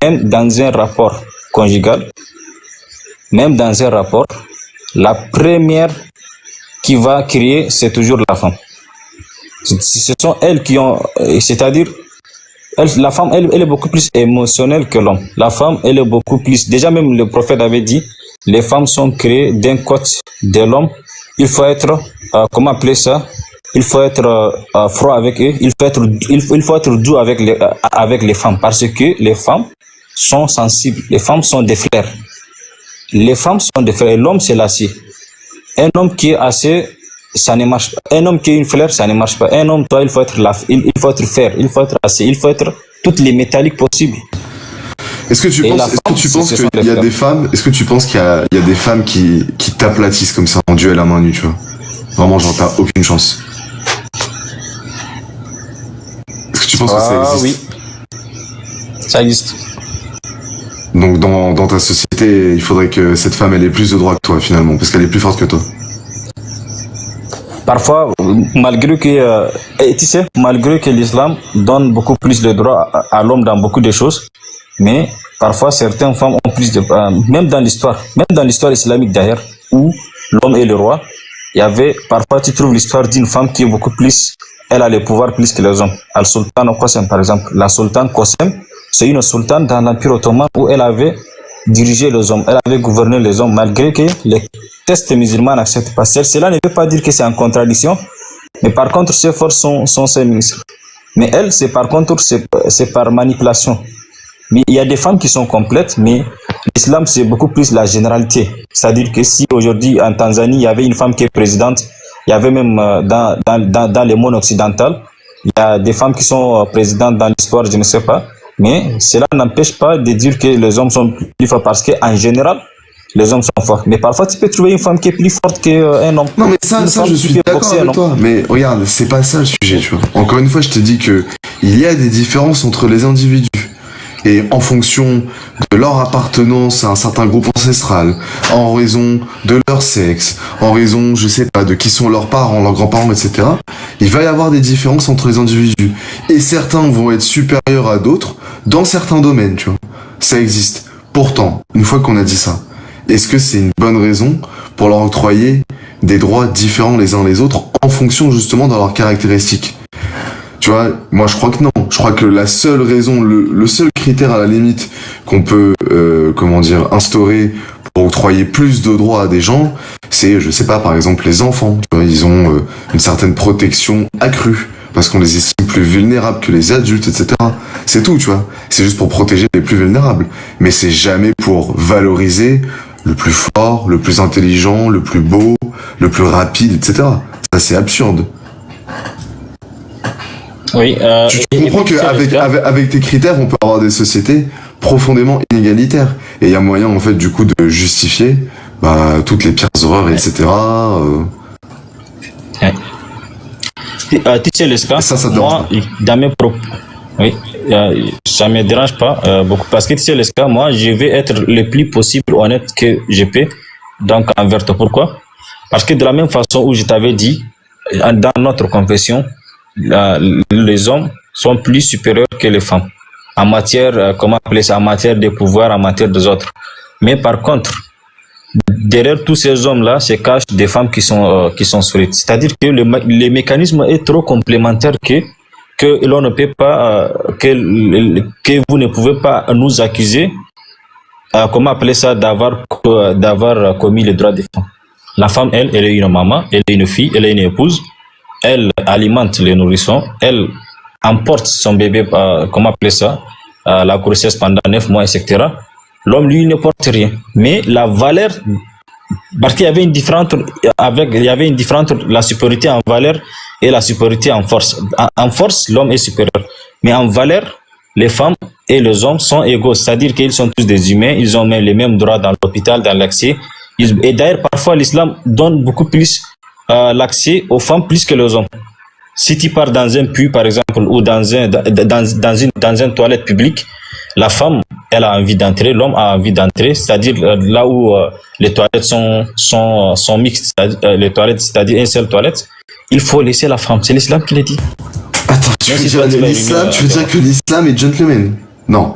même dans un rapport conjugal, la première qui va créer, c'est toujours la femme. Ce sont elles qui ont, c'est-à-dire, la femme, elle est beaucoup plus émotionnelle que l'homme. La femme, elle est beaucoup plus, déjà même le prophète avait dit, les femmes sont créées d'un côté de l'homme. Il faut être, comment appeler ça? Il faut être froid avec eux. Il faut être doux avec les femmes parce que les femmes sont sensibles. Les femmes sont des fleurs. Les femmes sont des fleurs. Et l'homme, c'est l'acier. Un homme qui est assez, ça ne marche pas. Un homme qui est une fleur, ça ne marche pas. Un homme, toi, il faut être fer, il faut être acier, il faut être toutes les métalliques possibles. Est-ce que tu Et penses, la est-ce que femme, tu penses ce sont qu'il des y a fleurs. des femmes, est-ce que tu penses qu'il y a des femmes qui t'aplatissent comme ça en duel à main nue, tu vois? Vraiment, genre, t'as aucune chance. Est-ce que tu penses que ça Ah existe? oui, Ça existe. Donc, dans ta société, il faudrait que cette femme, elle ait plus de droits que toi, finalement, parce qu'elle est plus forte que toi. Parfois, malgré que, et tu sais, malgré que l'islam donne beaucoup plus de droits à l'homme dans beaucoup de choses, mais parfois certaines femmes ont plus de, même dans l'histoire islamique d'ailleurs, où l'homme est le roi, il y avait, parfois tu trouves l'histoire d'une femme qui est beaucoup plus, elle a le pouvoir plus que les hommes. Al-Sultan au Qasim, par exemple. La sultane Qasim, c'est une sultane dans l'Empire ottoman où elle avait dirigé les hommes, elle avait gouverné les hommes, malgré que les textes musulmans n'acceptent pas. Cela ne veut pas dire que c'est en contradiction, mais par contre, ses forces sont ses ministres. Mais elle, c'est par contre, c'est par manipulation. Mais il y a des femmes qui sont complètes, mais l'islam, c'est beaucoup plus la généralité. C'est-à-dire que si aujourd'hui, en Tanzanie, il y avait une femme qui est présidente, il y avait même dans le monde occidental, il y a des femmes qui sont présidentes dans l'histoire, je ne sais pas. Mais cela n'empêche pas de dire que les hommes sont plus forts parce qu'en général, les hommes sont forts. Mais parfois, tu peux trouver une femme qui est plus forte qu'un homme. Non, mais Une ça, femme je qui suis peut d'accord boxer un avec homme. toi. Mais regarde, c'est pas ça le sujet, tu vois. Encore une fois, je te dis que il y a des différences entre les individus. Et en fonction de leur appartenance à un certain groupe ancestral, en raison de leur sexe, en raison, je sais pas, de qui sont leurs parents, leurs grands-parents, etc., il va y avoir des différences entre les individus. Et certains vont être supérieurs à d'autres dans certains domaines, tu vois. Ça existe. Pourtant, une fois qu'on a dit ça, est-ce que c'est une bonne raison pour leur octroyer des droits différents les uns les autres en fonction justement de leurs caractéristiques? Tu vois, moi je crois que non. Je crois que la seule raison, le seul critère à la limite qu'on peut, instaurer pour octroyer plus de droits à des gens, c'est, je sais pas, par exemple les enfants. Tu vois, ils ont une certaine protection accrue parce qu'on les estime plus vulnérables que les adultes, etc. C'est tout, tu vois. C'est juste pour protéger les plus vulnérables. Mais c'est jamais pour valoriser le plus fort, le plus intelligent, le plus beau, le plus rapide, etc. Ça c'est absurde. Oui, Tu comprends qu'avec tes critères, on peut avoir des sociétés profondément inégalitaires. Et il y a moyen, en fait, du coup, de justifier toutes les pires horreurs, etc. Tu sais, Leska, Ça te moi, dans mes propos, oui, ça me dérange pas beaucoup parce que tu sais, Leska, moi, je vais être le plus possible honnête que je peux, donc envers toi. Pourquoi? Parce que de la même façon où je t'avais dit, dans notre confession, les hommes sont plus supérieurs que les femmes en matière, comment appeler ça, en matière de pouvoir, en matière des autres. Mais par contre, derrière tous ces hommes-là se cachent des femmes qui sont solides. C'est-à-dire que le mécanisme est trop complémentaire que l'on ne peut pas, que vous ne pouvez pas nous accuser, comment appeler ça, d'avoir commis les droits des femmes. La femme, elle est une maman, elle est une fille, elle est une épouse. Elle alimente les nourrissons, elle emporte son bébé, comment appeler ça, la grossesse pendant 9 mois, etc. L'homme, lui, ne porte rien. Mais la valeur, parce qu'il y avait une différence entre la supériorité en valeur et la supériorité en force. En force, l'homme est supérieur. Mais en valeur, les femmes et les hommes sont égaux. C'est-à-dire qu'ils sont tous des humains, ils ont les mêmes droits dans l'hôpital, dans l'accès. Et d'ailleurs, parfois, l'islam donne beaucoup plus l'accès aux femmes plus que aux hommes. Si tu pars dans un puits, par exemple, ou dans une toilette publique, la femme, elle a envie d'entrer, l'homme a envie d'entrer, c'est-à-dire là où les toilettes sont mixtes, les toilettes, c'est-à-dire une seule toilette, il faut laisser la femme. C'est l'islam qui l'a dit. Attends, tu veux dire que l'islam est gentleman? Non.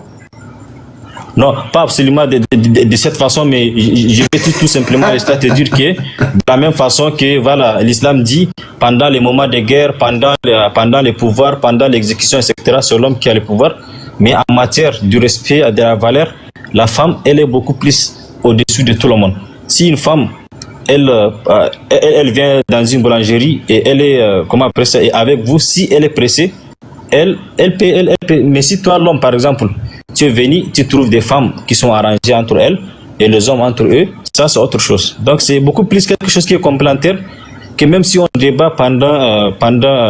Non, pas absolument de cette façon, mais je vais tout simplement rester à te dire que de la même façon que voilà, l'islam dit pendant les moments de guerre, pendant les pouvoirs, pendant l'exécution, etc., c'est l'homme qui a le pouvoir. Mais en matière du respect de la valeur, la femme, elle est beaucoup plus au-dessus de tout le monde. Si une femme, elle vient dans une boulangerie et elle est, comment après ça, et avec vous, si elle est pressée, elle peut. Mais si toi, l'homme, par exemple, tu es venu, tu trouves des femmes qui sont arrangées entre elles et les hommes entre eux, ça c'est autre chose. Donc c'est beaucoup plus quelque chose qui est complémentaire que même si on débat pendant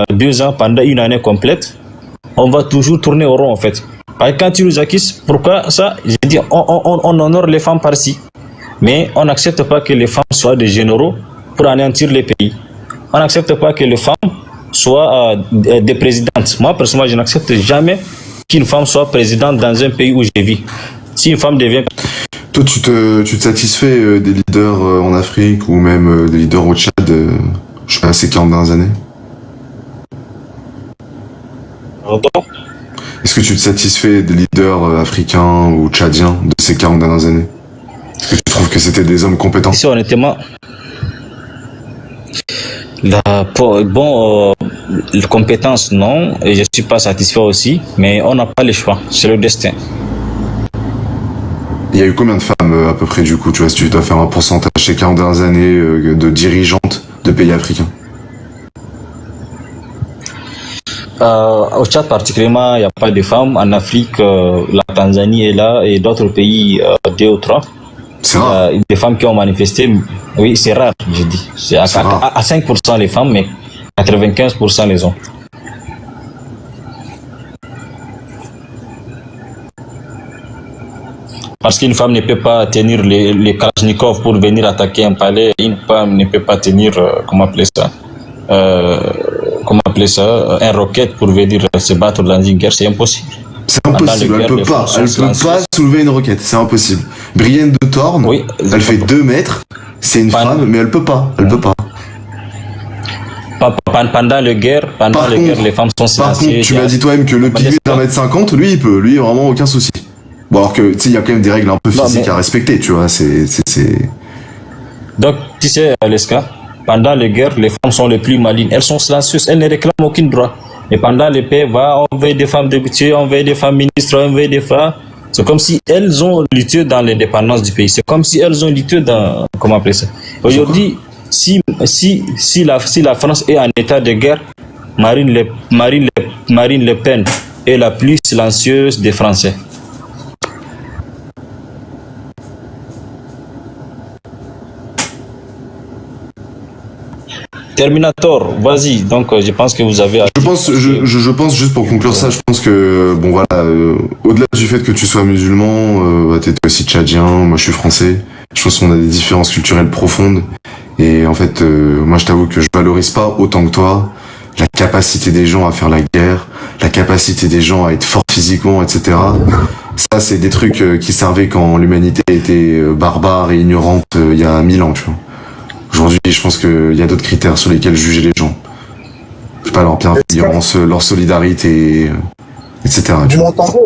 2 ans, pendant une année complète, on va toujours tourner au rond en fait. Parce que quand tu nous accuses, pourquoi ça? Je dis, on honore les femmes par-ci. Mais on n'accepte pas que les femmes soient des généraux pour anéantir les pays. On n'accepte pas que les femmes soient des présidentes. Moi, personnellement, je n'accepte jamais qu'une femme soit présidente dans un pays où je vis. Si une femme devient... Toi, tu te satisfais des leaders en Afrique ou même des leaders au Tchad, je sais pas, ces 40 dernières années? Est-ce que tu te satisfais des leaders africains ou tchadiens de ces 40 dernières années? Est-ce que tu trouves que c'était des hommes compétents? Ici, honnêtement, la compétence, non, et je ne suis pas satisfait aussi, mais on n'a pas le choix, c'est le destin. Il y a eu combien de femmes à peu près du coup, tu vois, si tu dois faire un pourcentage ces 40 dernières années de dirigeantes de pays africains? Au Tchad particulièrement, il n'y a pas de femmes. En Afrique, la Tanzanie est là et d'autres pays, 2 ou 3. C'est rare. Des femmes qui ont manifesté, oui, c'est rare, je dis. C'est à 5% les femmes, mais 95% les hommes. Parce qu'une femme ne peut pas tenir les Kalachnikov pour venir attaquer un palais. Une femme ne peut pas tenir, un roquette pour venir se battre dans une guerre. C'est impossible. C'est impossible, elle peut pas soulever une roquette, c'est impossible. Brienne de Thorn, oui, elle fait 2 mètres, c'est une femme, mais elle peut pas. Pendant les guerres, les femmes sont silencieuses. Par contre, tu m'as dit toi-même que le pygmée d'1m50, lui il peut, lui vraiment aucun souci. Bon, alors que tu sais, il y a quand même des règles un peu physiques à respecter, tu vois, c'est... Donc, tu sais, Aleska, pendant les guerres, les femmes sont les plus malines. Elles sont silencieuses, elles ne réclament aucun droit. Et pendant les paix, on veut des femmes députées, on veut des femmes ministres, on veut des femmes. C'est comme si elles ont lutté dans l'indépendance du pays. C'est comme si elles ont lutté dans... Comment appeler ça? Aujourd'hui, si la France est en état de guerre, Marine Le Pen est la plus silencieuse des Français. Terminator, vas-y. Donc, je pense que vous avez... Je pense, juste pour conclure ça, je pense que, bon voilà, au-delà du fait que tu sois musulman, t'es aussi tchadien, moi je suis français, je pense qu'on a des différences culturelles profondes, et en fait, moi je t'avoue que je valorise pas autant que toi la capacité des gens à faire la guerre, la capacité des gens à être forts physiquement, etc. Ça, c'est des trucs qui servaient quand l'humanité était barbare et ignorante il y a 1000 ans, tu vois. Aujourd'hui, je pense qu'il y a d'autres critères sur lesquels juger les gens. Je sais pas, leur bienveillance, leur solidarité, etc. Vous m'entendez?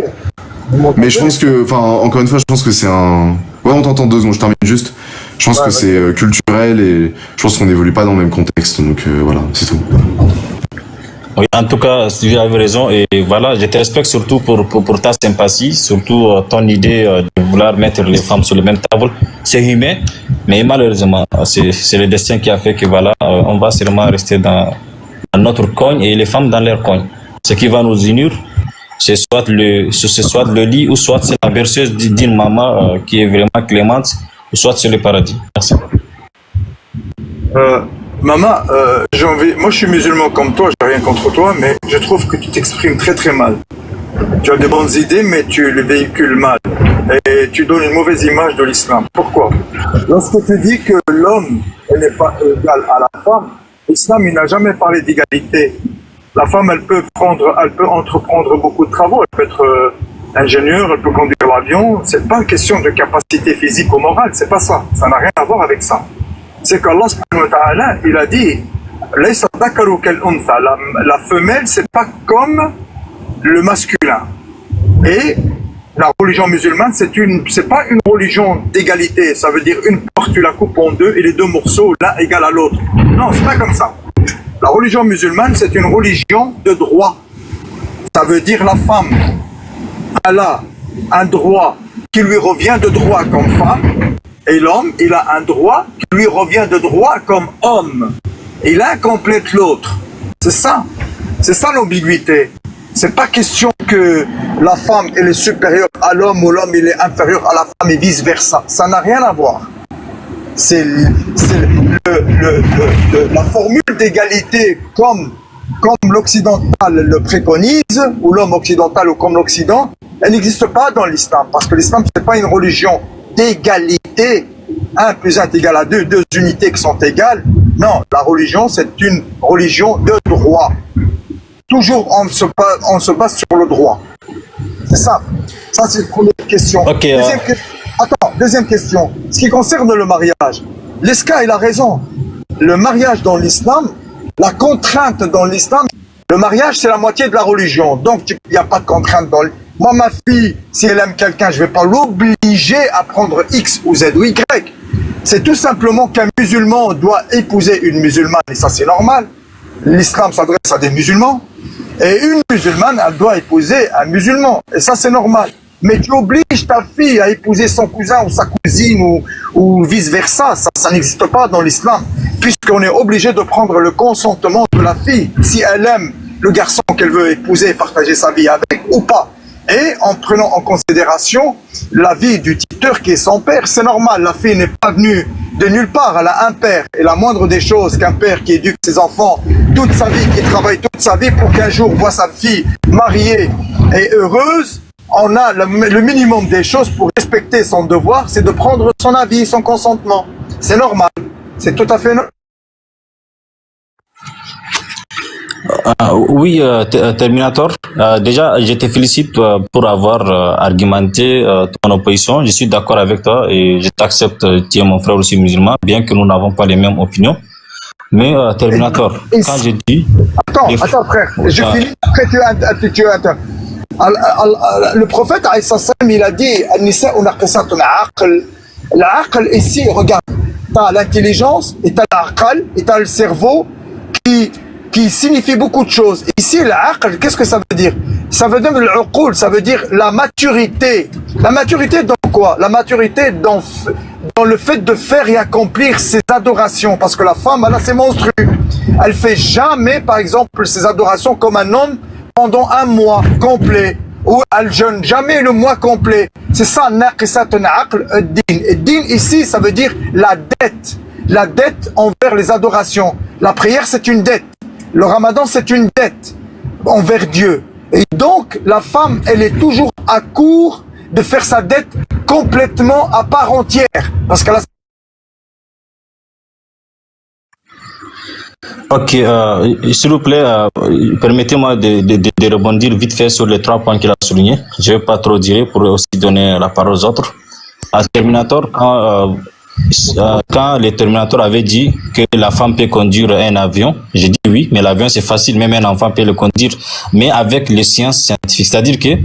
Mais je pense que, enfin, encore une fois, je pense que c'est un... Ouais, on t'entend 2 secondes, je termine juste. Je pense que c'est culturel et je pense qu'on n'évolue pas dans le même contexte, donc voilà, c'est tout. Oui, en tout cas, tu avais raison et voilà, je te respecte surtout pour ta sympathie, surtout ton idée de vouloir mettre les femmes sur le même table. C'est humain, mais malheureusement, c'est le destin qui a fait que voilà, on va sûrement rester dans notre coin et les femmes dans leur coin. Ce qui va nous unir, c'est soit le lit ou soit c'est la berceuse d'une maman qui est vraiment clémente, ou soit c'est le paradis. Merci. Maman, moi je suis musulman comme toi, j'ai rien contre toi, mais je trouve que tu t'exprimes très très mal. Tu as de bonnes idées, mais tu les véhicules mal. Et tu donnes une mauvaise image de l'islam. Pourquoi? Lorsque tu dis que l'homme n'est pas égal à la femme, l'islam il n'a jamais parlé d'égalité. La femme, elle peut entreprendre beaucoup de travaux, elle peut être ingénieure, elle peut conduire l'avion. C'est pas une question de capacité physique ou morale, c'est pas ça. Ça n'a rien à voir avec ça. C'est qu'Allah subhanahu wa ta'ala, il a dit la femelle, c'est pas comme le masculin. Et la religion musulmane, c'est pas une religion d'égalité. Ça veut dire une porte, tu la coupes en 2 et les 2 morceaux, l'un égal à l'autre. Non, c'est pas comme ça. La religion musulmane, c'est une religion de droit. Ça veut dire la femme, elle a un droit qui lui revient de droit comme femme, et l'homme, il a un droit qui lui revient de droit comme homme. Et l'un complète l'autre. C'est ça. C'est ça l'ambiguïté. C'est pas question que la femme elle est supérieure à l'homme ou l'homme il est inférieur à la femme et vice versa. Ça n'a rien à voir. C'est la formule d'égalité comme l'occidental le préconise, ou l'homme occidental ou comme l'Occident, elle n'existe pas dans l'islam, parce que l'islam, c'est pas une religion d'égalité. 1 plus 1 est égal à 2, deux unités qui sont égales. Non, la religion, c'est une religion de droit. Toujours, on se base sur le droit. C'est ça. Ça, c'est la première question. Ok. Deuxième question. Ce qui concerne le mariage, l'Eska, il a raison. Le mariage dans l'islam, la contrainte dans l'islam, le mariage, c'est la moitié de la religion. Donc, il n'y a pas de contrainte dans Moi, ma fille, si elle aime quelqu'un, je ne vais pas l'obliger à prendre X ou Z ou Y. C'est tout simplement qu'un musulman doit épouser une musulmane, et ça, c'est normal. L'islam s'adresse à des musulmans. Et une musulmane, elle doit épouser un musulman. Et ça, c'est normal. Mais tu obliges ta fille à épouser son cousin ou sa cousine ou vice-versa. Ça n'existe pas dans l'islam. Puisqu'on est obligé de prendre le consentement de la fille. Si elle aime le garçon qu'elle veut épouser, partager sa vie avec ou pas. Et en prenant en considération la vie du tuteur qui est son père, c'est normal. La fille n'est pas venue de nulle part. Elle a un père. Et la moindre des choses qu'un père qui éduque ses enfants toute sa vie, qui travaille toute sa vie pour qu'un jour voit sa fille mariée et heureuse, on a le minimum des choses pour respecter son devoir, c'est de prendre son avis, son consentement. C'est normal. C'est tout à fait normal. Oui, Terminator. Déjà, je te félicite pour avoir argumenté ton opposition. Je suis d'accord avec toi et je t'accepte. Tu es mon frère aussi musulman, bien que nous n'avons pas les mêmes opinions. Mais Terminator, quand je dis... Attends frère, je finis. Après, tu le prophète, il a dit l'aql ici, regarde, tu as l'intelligence, et tu as l'aql, et tu as le cerveau qui signifie beaucoup de choses. Ici, l'aql, qu'est-ce que ça veut dire? Ça veut dire l'uqul, ça veut dire la maturité. La maturité dans quoi? La maturité dans le fait de faire et accomplir ses adorations. Parce que la femme, elle a ses monstrueux. Elle fait jamais, par exemple, ses adorations comme un homme pendant un mois complet, ou elle jeûne jamais le mois complet. C'est ça, naqisatun aql ad-din. Et din ici, ça veut dire la dette envers les adorations. La prière, c'est une dette. Le ramadan, c'est une dette envers Dieu. Et donc, la femme, elle est toujours à court de faire sa dette complètement à part entière. Parce qu'elle a... Ok, s'il vous plaît, permettez-moi de rebondir vite fait sur les 3 points qu'il a soulignés. Je ne vais pas trop dire pour aussi donner la parole aux autres. À Terminator, quand le Terminator avait dit que la femme peut conduire un avion, j'ai dit oui, mais l'avion c'est facile, même un enfant peut le conduire, mais avec les sciences scientifiques. C'est-à-dire que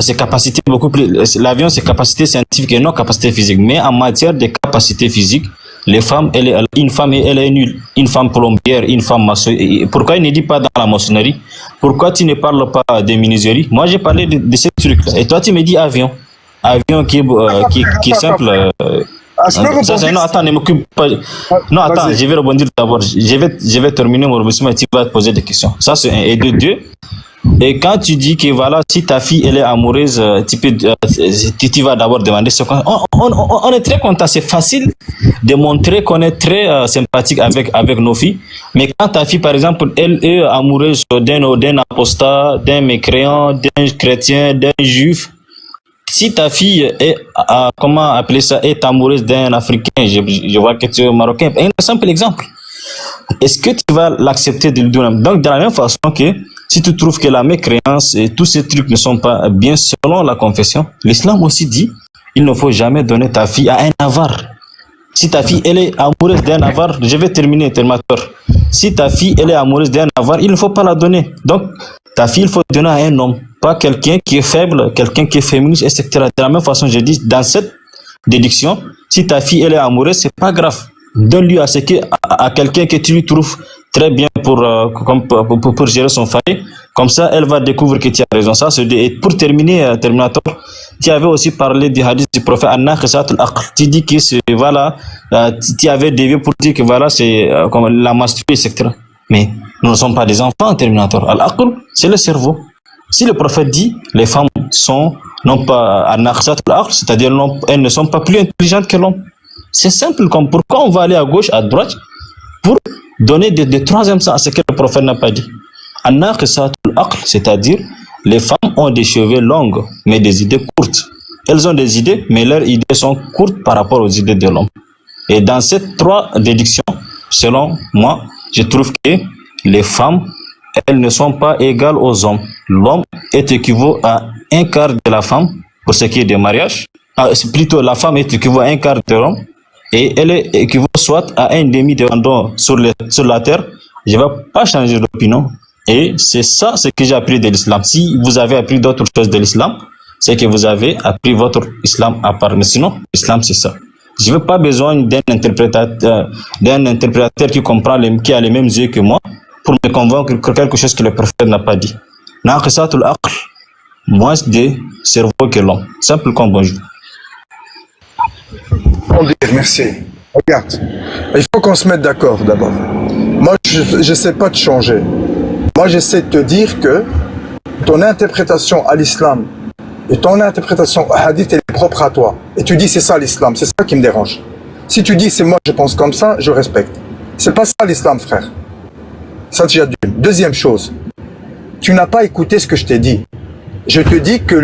ses capacités beaucoup plus, l'avion c'est capacité scientifique et non capacité physique. Mais en matière de capacité physique, les femmes, une femme, elle est nulle. Une femme plombière, une femme maçon. Pourquoi il ne dit pas dans la maçonnerie? Pourquoi tu ne parles pas des menuiseries? Moi, j'ai parlé de ces trucs-là. Et toi, tu me dis avion. Avion qui est simple. Non, attends, ne m'occupe pas. Non, attends, je vais rebondir d'abord. Je vais terminer mon rebondissement et tu vas te poser des questions. Ça, c'est un. Et de deux. Et quand tu dis que voilà, si ta fille elle est amoureuse, tu vas d'abord demander ce qu'on. On est très content, c'est facile de montrer qu'on est très sympathique avec nos filles. Mais quand ta fille, par exemple, elle est amoureuse d'un apostat, d'un mécréant, d'un chrétien, d'un juif, si ta fille est, comment appeler ça, est amoureuse d'un Africain, je vois que tu es marocain, un simple exemple. Est-ce que tu vas l'accepter de lui donner? Donc, de la même façon que si tu trouves que la mécréance et tous ces trucs ne sont pas bien selon la confession, l'islam aussi dit il ne faut jamais donner ta fille à un avare. Si ta fille elle est amoureuse d'un avare, je vais terminer, Terminator. Si ta fille elle est amoureuse d'un avare, il ne faut pas la donner. Donc, ta fille, il faut donner à un homme, pas quelqu'un qui est faible, quelqu'un qui est féministe, etc. De la même façon, je dis, dans cette déduction, si ta fille elle est amoureuse, c'est pas grave. Donne-lui à quelqu'un que tu lui trouves très bien pour gérer son foyer. Comme ça, elle va découvrir que tu as raison. Ça, et pour terminer, Terminator, tu avais aussi parlé du hadith du prophète Anna Khasat al-Aql. Tu dis que c'est, voilà, tu avais dévié pour dire que voilà, c'est comme la masturbation, etc. Mais nous ne sommes pas des enfants, Terminator. Al-Aql, c'est le cerveau. Si le prophète dit, les femmes sont non pas Anna Khasat al-Aql, c'est-à-dire elles ne sont pas plus intelligentes que l'homme. C'est simple comme pourquoi on va aller à gauche, à droite, pour donner des troisième sens à ce que le prophète n'a pas dit. C'est-à-dire Les femmes ont des cheveux longs, mais des idées courtes. Elles ont des idées, mais leurs idées sont courtes par rapport aux idées de l'homme. Et dans ces trois déductions, selon moi, je trouve que les femmes, elles ne sont pas égales aux hommes. L'homme est équivaut à un quart de la femme pour ce qui est des mariages. C'est plutôt la femme est équivaut à un quart de l'homme et elle est équivaut soit à un demi de l'homme sur la terre. Je ne vais pas changer d'opinion. Et c'est ça ce que j'ai appris de l'islam. Si vous avez appris d'autres choses de l'islam, c'est que vous avez appris votre islam à part. Mais sinon, l'islam c'est ça. Je n'ai pas besoin d'un interprétateur qui comprend, qui a les mêmes yeux que moi pour me convaincre que quelque chose que le prophète n'a pas dit. Naqisatul aql, moins de cerveau que l'homme. Simple comme bonjour. Merci. Regarde, il faut qu'on se mette d'accord d'abord. Moi, je n'essaie pas de changer. Moi, j'essaie de te dire que ton interprétation à l'islam et ton interprétation au hadith, elle est propre à toi. Et tu dis c'est ça l'islam, c'est ça qui me dérange. Si tu dis c'est moi je pense comme ça, je respecte. C'est pas ça l'islam, frère. Ça déjà d'une. Deuxième chose, tu n'as pas écouté ce que je t'ai dit. Je te dis que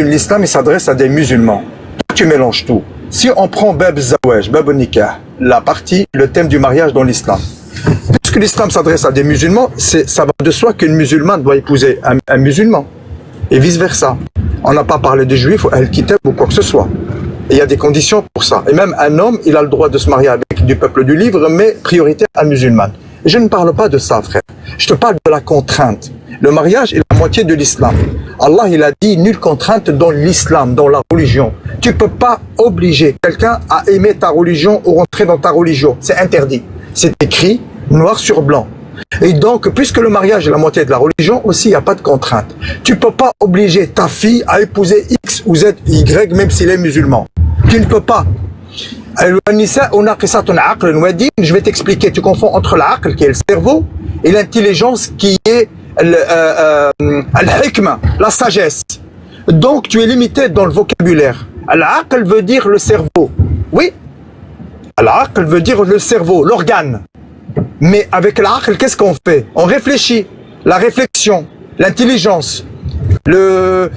l'islam il s'adresse à des musulmans. Toi, tu mélanges tout. Si on prend Bab Zawaj, Bab Nikah, la partie, le thème du mariage dans l'islam. Puisque l'islam s'adresse à des musulmans, ça va de soi qu'une musulmane doit épouser un musulman. Et vice versa. On n'a pas parlé des juifs ou al-kitab ou quoi que ce soit. Et il y a des conditions pour ça. Et même un homme, il a le droit de se marier avec du peuple du livre, mais prioritaire à musulmane. Et je ne parle pas de ça, frère. Je te parle de la contrainte. Le mariage est la moitié de l'islam. Allah, il a dit nulle contrainte dans l'islam, dans la religion. Tu peux pas obliger quelqu'un à aimer ta religion ou rentrer dans ta religion. C'est interdit. C'est écrit noir sur blanc. Et donc, puisque le mariage est la moitié de la religion, aussi, il n'y a pas de contrainte. Tu peux pas obliger ta fille à épouser X ou Z, Y, même s'il est musulman. Tu ne peux pas. Je vais t'expliquer. Tu confonds entre l'aql, qui est le cerveau, et l'intelligence, qui est al-hikma, la sagesse. Donc, tu es limité dans le vocabulaire. Al-aql veut dire le cerveau. Oui. Al-aql veut dire le cerveau, l'organe. Mais avec l'aql, qu'est-ce qu'on fait? On réfléchit. La réflexion, l'intelligence. Il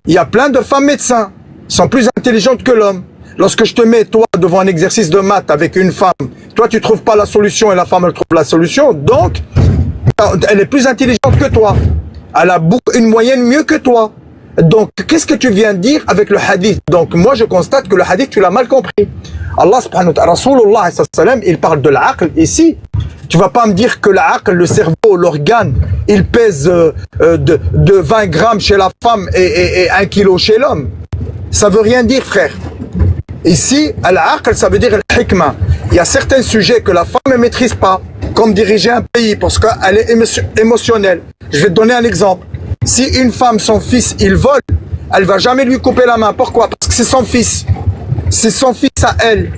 y a plein de femmes médecins qui sont plus intelligentes que l'homme. Lorsque je te mets, toi, devant un exercice de maths avec une femme, toi, tu trouves pas la solution et la femme, elle trouve la solution. Donc, elle est plus intelligente que toi. Elle a une moyenne mieux que toi. Donc, qu'est-ce que tu viens de dire avec le hadith? Donc, moi, je constate que le hadith, tu l'as mal compris. Allah subhanahu wa ta'ala, Rasulullah sallam, il parle de l'aql ici. Tu vas pas me dire que l'aql, le cerveau, l'organe, il pèse de 20 grammes chez la femme et 1 kilo chez l'homme. Ça veut rien dire, frère. Ici, l'aql, ça veut dire al-hikma. Il y a certains sujets que la femme ne maîtrise pas, comme diriger un pays, parce qu'elle est émotionnelle. Je vais te donner un exemple. Si une femme, son fils, il vole, elle va jamais lui couper la main. Pourquoi? Parce que c'est son fils. C'est son fils à elle.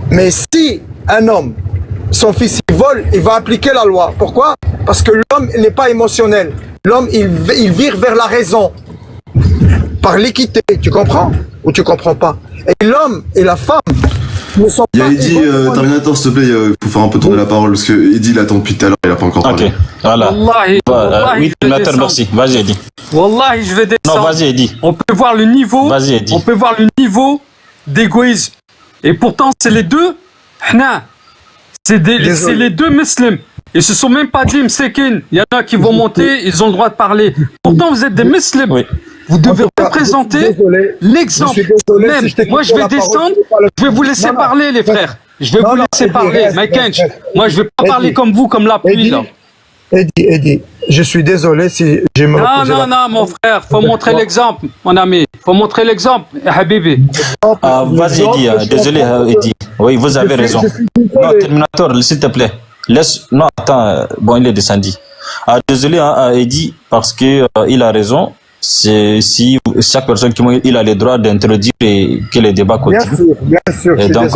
Mais si un homme, son fils, il vole, il va appliquer la loi. Pourquoi? Parce que l'homme n'est pas émotionnel. L'homme, il vire vers la raison. Par l'équité. Tu comprends? Ou tu comprends pas? Et l'homme et la femme ne sont pas... Eddy, Terminator, s'il te plaît, il faut faire un peu tourner la parole, parce que Eddy, il attend depuis tout à l'heure, il a pas encore parlé. Ok, voilà. Oui, Terminator, merci. Vas-y, Eddy. Wallahi, je vais descendre. Non, vas-y, Eddy. On peut voir le niveau. Vas-y, Eddy. On peut voir le niveau d'égoïsme. Et pourtant, c'est les deux. C'est les deux musulmans. Ils se sont même pas dit msekin. Il y en a qui vont monter, ils ont le droit de parler. Pourtant, vous êtes des musulmans. Oui. Vous devez représenter l'exemple même. Moi, je vais descendre, je vais vous laisser parler, les frères. Je vais vous laisser parler, Mike Hench. Moi, je vais pas parler comme vous, comme la pluie, là. Eddie, je suis désolé si j'ai me Non, mon frère, faut montrer l'exemple, mon ami. Faut montrer l'exemple, Habibi. Vas-y, Eddy. Désolé, Eddy. Oui, vous avez raison. Non, Terminator, s'il te plaît. Laisse. Non, attends. Bon, il est descendu. Désolé, Eddy, parce que il a raison. C'est si chaque personne qui il a le droit d'introduire et que le débat continue. Bien sûr. Et donc,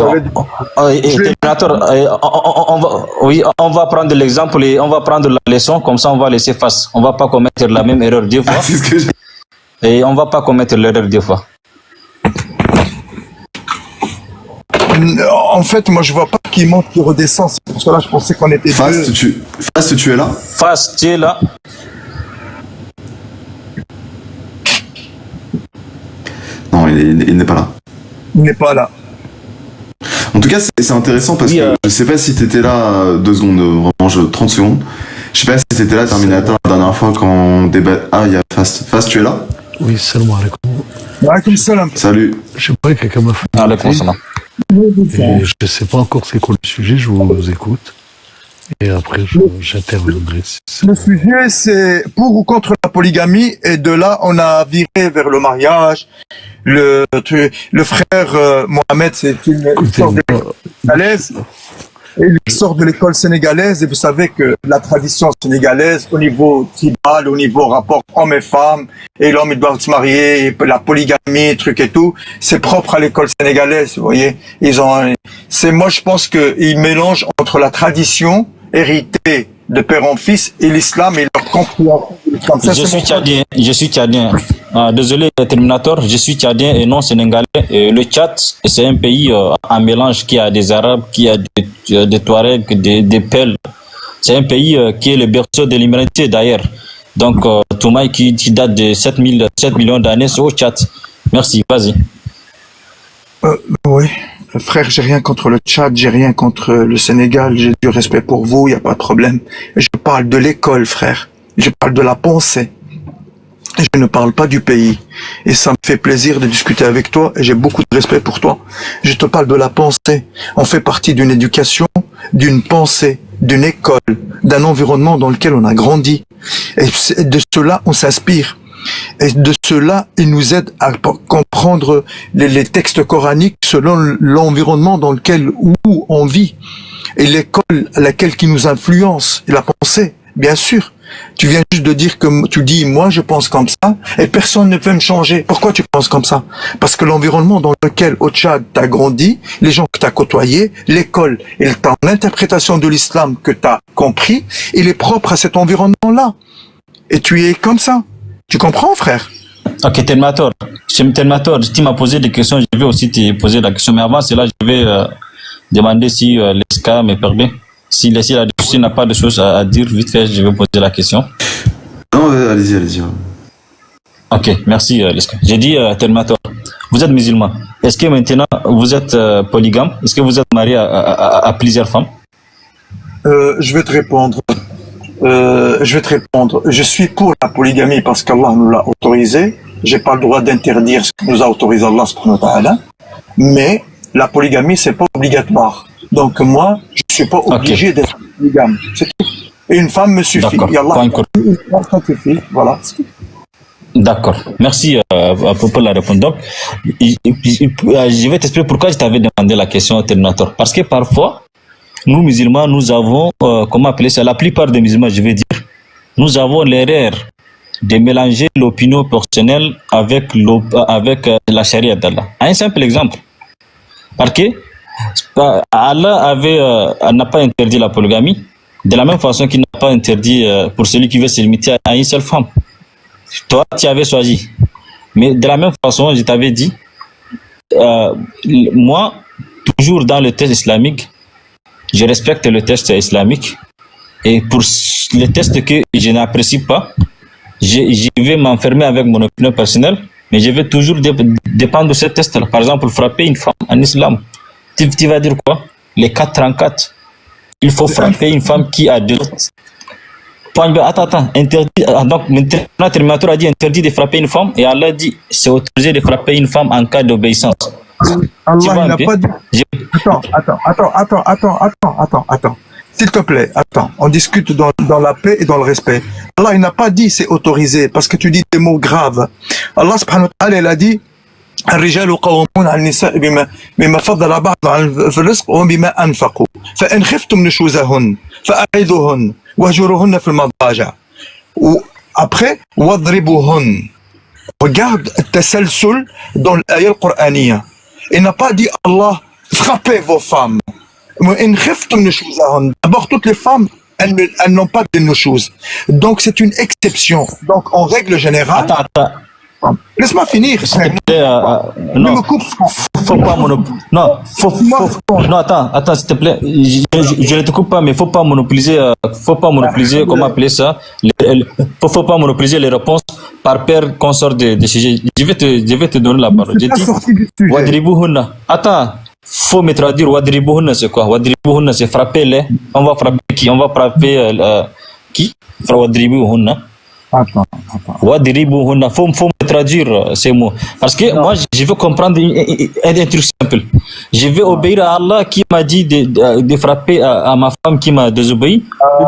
on va prendre l'exemple et on va prendre la leçon, comme ça on va laisser face. On va pas commettre la même erreur deux fois. Et on va pas commettre l'erreur deux fois. En fait, moi je vois pas qui monte, qui redescend. C'est pour cela que je pensais qu'on était Fast, tu es là? Fast, tu es là? Non, il n'est pas là. Il n'est pas là. En tout cas, c'est intéressant parce que je sais pas si t'étais là 2 secondes, vraiment 30 secondes. Je sais pas si t'étais là, Terminator, la dernière fois quand on débat. Ah, il y a Fast. Fast, tu es là? Oui, salam alaikum. Wa alaykoum salam. Salut. Je sais pas, quelqu'un m'a fait. Alaikum salam. Et je sais pas encore c'est quoi le sujet, je vous écoute. Et après, j'interviendrai. Le sujet, c'est pour ou contre la polygamie, et de là, on a viré vers le mariage. Le frère Mohamed, c'est une histoire de l'école sénégalaise. Et il sort de l'école sénégalaise, et vous savez que la tradition sénégalaise, au niveau tribal, au niveau rapport homme et femme, et l'homme il doit se marier, et la polygamie, truc et tout, c'est propre à l'école sénégalaise, vous voyez. Moi je pense qu'ils mélangent entre la tradition héritée de père en fils et l'islam et leur compréhension de l'islam. Je suis tchadien. Désolé, Terminator, je suis tchadien et non sénégalais. Et le Tchad, c'est un pays en mélange qui a des Arabes, qui a des Touaregs, des Peuls. C'est un pays qui est le berceau de l'humanité d'ailleurs. Donc, Toumaï qui date de 7 millions d'années, c'est au Tchad. Merci, vas-y. Oui. Frère, j'ai rien contre le Tchad, j'ai rien contre le Sénégal, j'ai du respect pour vous, il n'y a pas de problème. Je parle de l'école, frère. Je parle de la pensée. Je ne parle pas du pays. Et ça me fait plaisir de discuter avec toi et j'ai beaucoup de respect pour toi. Je te parle de la pensée. On fait partie d'une éducation, d'une pensée, d'une école, d'un environnement dans lequel on a grandi. Et de cela, on s'inspire. Et de cela, il nous aide à comprendre les textes coraniques selon l'environnement dans lequel où on vit. Et l'école à laquelle qui nous influence, et la pensée, bien sûr. Tu viens juste de dire que tu dis, moi je pense comme ça, et personne ne peut me changer. Pourquoi tu penses comme ça? Parce que l'environnement dans lequel au Tchad t'as grandi, les gens que t'as côtoyés, l'école et ton interprétation de l'islam que t'as compris, il est propre à cet environnement-là. Et tu es comme ça. Tu comprends, frère? Ok, Terminator, tu m'as posé des questions, je vais aussi te poser la question. Mais avant cela, je vais demander si l'ESCA me permet. Si la discussion n'a pas de choses à dire, vite fait, je vais poser la question. Non, allez-y. Ok, merci l'ESCA. J'ai dit, Terminator, vous êtes musulman. Est-ce que maintenant, vous êtes polygame? Est-ce que vous êtes marié à plusieurs femmes? Je vais te répondre. Je suis pour la polygamie parce qu'Allah nous l'a autorisé. J'ai pas le droit d'interdire ce que nous a autorisé Allah subhanahu wa ta'ala. Mais la polygamie, c'est pas obligatoire. Donc moi, je suis pas obligé d'être polygame. C'est tout. Et une femme me suffit. Allah, une femme suffit. Voilà. D'accord. Merci pour la réponse. Donc, je vais t'expliquer pourquoi je t'avais demandé la question, Terminator. Parce que parfois, nous musulmans, nous avons, comment appeler ça, la plupart des musulmans, je vais dire, nous avons l'erreur de mélanger l'opinion personnelle avec la charia d'Allah. Un simple exemple. Parce que Allah n'a pas interdit la polygamie, de la même façon qu'il n'a pas interdit pour celui qui veut se limiter à une seule femme. Toi, tu avais choisi. Mais de la même façon, je t'avais dit, moi, toujours dans le texte islamique, je respecte le texte islamique et pour les textes que je n'apprécie pas, je vais m'enfermer avec mon opinion personnelle, mais je vais toujours dépendre de ce texte-là. Par exemple, frapper une femme en islam, tu vas dire quoi? Les 434. Il faut frapper une femme qui a deux. Attends, interdit. Donc, maintenant, Terminator a dit interdit de frapper une femme et Allah dit c'est autorisé de frapper une femme en cas d'obéissance. Allah n'a pas dit. Attends. S'il te plaît, attends. On discute dans la paix et dans le respect. Allah, il n'a pas dit c'est autorisé parce que tu dis des mots graves. Allah subhanahu wa ta'ala, il a dit الرجال قوامون على النساء بما فضل بعضهم في الرزق وبما أنفقوا فإن خفتم نشوزهن فأعظوهن واهجروهن في المضاجع après واضربوهن. Regarde التسلسل dans l'ayah al-Qur'aniyya. Il n'a pas dit Allah frappez vos femmes. D'abord, toutes les femmes, elles n'ont pas de nushuz. Donc, c'est une exception. Donc, en règle générale... Attends. Laisse-moi finir. Non, faut pas monopoliser. Non, attends, s'il te plaît. Je ne te coupe pas, mais faut pas monopoliser, comment appeler ça? Faut pas monopoliser les réponses par peur qu'on sort des sujets. Je vais te donner la parole. J'ai pas dit, sorti du sujet. Wadribuhunna. Attends, faut me traduire. Wadribuhunna, c'est quoi? Wadribuhunna, c'est frapper les. On va frapper qui? On va frapper qui? Wadribuhunna. Attends. Wadribuhunna. Faut me traduire ces mots. Parce que moi, je veux comprendre un truc simple. Je vais obéir à Allah qui m'a dit de frapper à ma femme qui m'a désobéi. Ou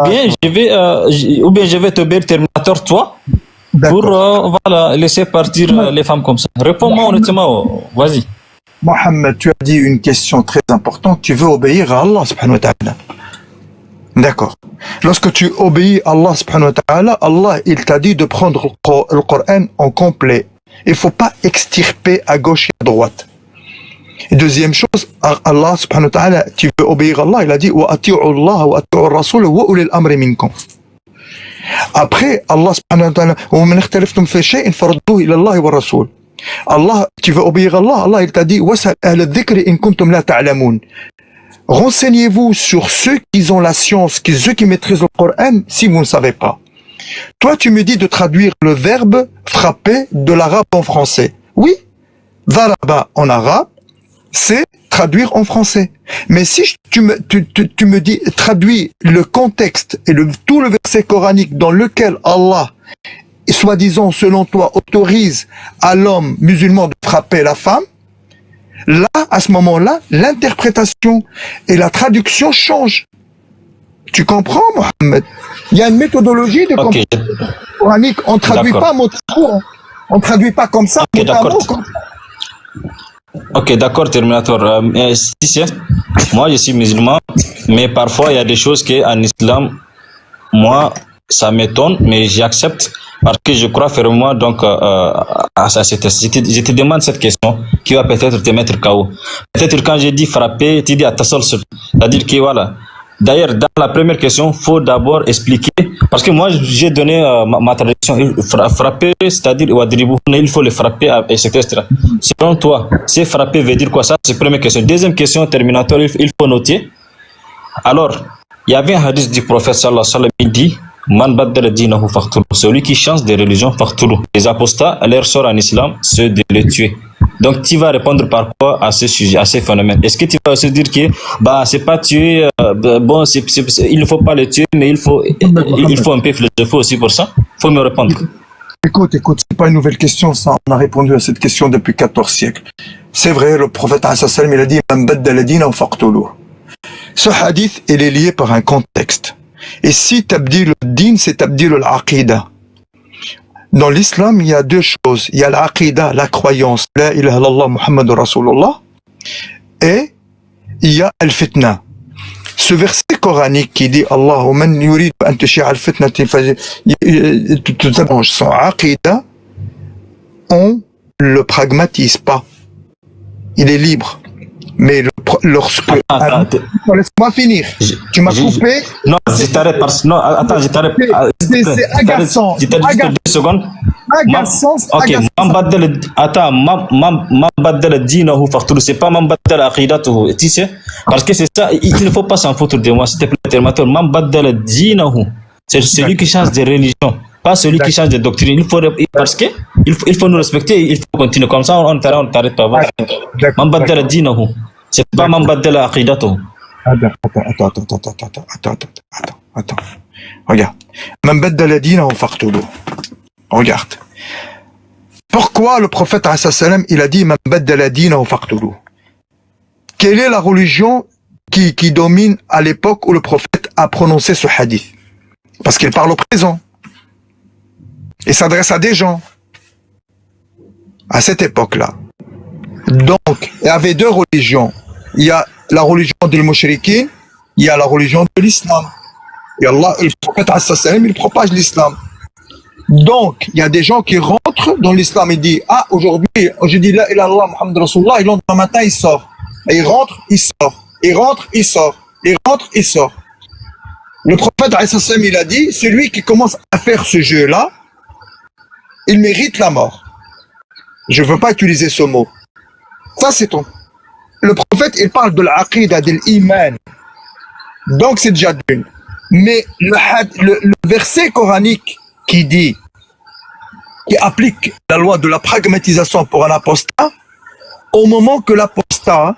bien je vais t'obéir, Terminator, toi. Pour voilà, laisser partir les femmes comme ça. Réponds-moi honnêtement, vas-y. Mohamed, tu as dit une question très importante. Tu veux obéir à Allah subhanahu wa ta'ala. D'accord. Lorsque tu obéis à Allah subhanahu wa ta'ala, Allah, il t'a dit de prendre le Coran en complet. Il ne faut pas extirper à gauche et à droite. Et deuxième chose, Allah subhanahu wa ta'ala, tu veux obéir à Allah, il a dit wa ati'u Allah wa ati'u ar-rasul wa ulil amri minkum. Après, Allah subhanahu wa ta'ala, وَمَنْ اخْتَلَفْتُمْ فِي شَيْءٍ فَرُدُّوهُ إِلَى اللَّهِ وَالرَّسُولِ. Allah, tu veux obéir à Allah, Allah il t'a dit وَاسْأَلْ أَهْلَ الذِّكْرِ إِن كُنتُمْ لَا تَعْلَمُونَ. Renseignez-vous sur ceux qui ont la science, ceux qui maîtrisent le Coran, si vous ne savez pas. Toi, tu me dis de traduire le verbe frapper de l'arabe en français. Oui, daraba en arabe, c'est traduire en français. Mais si tu me dis traduis le contexte et tout le verset coranique dans lequel Allah, soi-disant selon toi, autorise à l'homme musulman de frapper la femme, là, à ce moment-là, l'interprétation et la traduction changent. Tu comprends, Mohamed? Il y a une méthodologie de compréhension coranique. On ne traduit pas mot à mot. On ne traduit pas comme ça, mot à mot. Ok, d'accord, Terminator. Moi, je suis musulman, mais parfois, il y a des choses qu'en islam, moi, ça m'étonne, mais j'accepte parce que je crois fermement donc à ça. Je te demande cette question qui va peut-être te mettre KO. Peut-être quand j'ai dit frapper, tu dis à ta seule, c'est-à-dire que voilà. D'ailleurs, dans la première question, faut d'abord expliquer, parce que moi, j'ai donné ma traduction, frapper, c'est-à-dire, il faut le frapper, etc. Selon toi, c'est frapper veut dire quoi? Ça, c'est la première question. Deuxième question, Terminator, il faut noter. Alors, il y avait un hadith du prophète sallallahu alayhi wa sallam, il dit, Man baddala dinahu faqtulu. Celui qui change de religion, faqtulu. Les apostats, leur sort en islam, c'est de le tuer. Donc, tu vas répondre par quoi à ce sujet, à ce phénomène? Est-ce que tu vas aussi dire que, c'est pas tuer, il ne faut pas le tuer, mais il faut un peu philosopher aussi pour ça? Faut me répondre. Écoute, c'est pas une nouvelle question, ça. On a répondu à cette question depuis 14 siècles. C'est vrai, le prophète, il a dit, Man baddala dinahu faqtulu. Ce hadith, il est lié par un contexte. Et si tabdil al-din, c'est tabdil al-aqida. Dans l'islam, il y a deux choses. Il y a l'aqida, la croyance, la ilaha illallah Muhammadur Rasulullah, et il y a al-fitna. Ce verset coranique qui dit Allahu man yurid an tushia al-fitnati son aqida, on le pragmatise pas. Il est libre. Mais lorsque... Laisse-moi finir. Tu m'as coupé. Non, je t'arrête parce que... Non, attends, je t'arrête. C'est agaçant. Je t'arrête juste 2 secondes. Agaçant. Ok, attends, Mambaddal dinahu faqtulu, c'est pas Mambaddal aqidatuhu. Tu sais? Parce que c'est ça, il ne faut pas s'en foutre de moi, s'il te plaît, Terminator. Mambaddal dinahu. C'est celui qui change de religion, pas celui qui change de doctrine. Parce que il faut nous respecter, il faut continuer comme ça, on t'arrête pas. Mambaddal dinahu. C'est pas Mambaddal aqidatuhu. Attends. Regarde. Mambaddal dinahu faqtulu. Regarde. Pourquoi le prophète sallam il a dit Mambaddal dinahu faqtulu? Quelle est la religion qui domine à l'époque où le prophète a prononcé ce hadith? Parce qu'il parle au présent. Il s'adresse à des gens. À cette époque-là. Donc, il y avait deux religions. Il y a la religion des mushrikin, il y a la religion de l'islam. Et Allah, le prophète sallam, il propage l'islam. Donc, il y a des gens qui rentrent dans l'islam et disent, aujourd'hui, je dis la ilaha illallah Muhammad Rasulullah, il rentre un matin, il sort. Et il rentre, il sort. Il rentre, il sort. Il rentre, il sort. Le prophète sallam, il a dit, celui qui commence à faire ce jeu-là, il mérite la mort. Je ne veux pas utiliser ce mot. Ça, c'est ton. Le prophète, il parle de l'aqida, de l'iman. Donc, c'est déjà d'une. Mais le verset coranique qui dit qui applique la loi de la pragmatisation pour un apostat, au moment que l'apostat,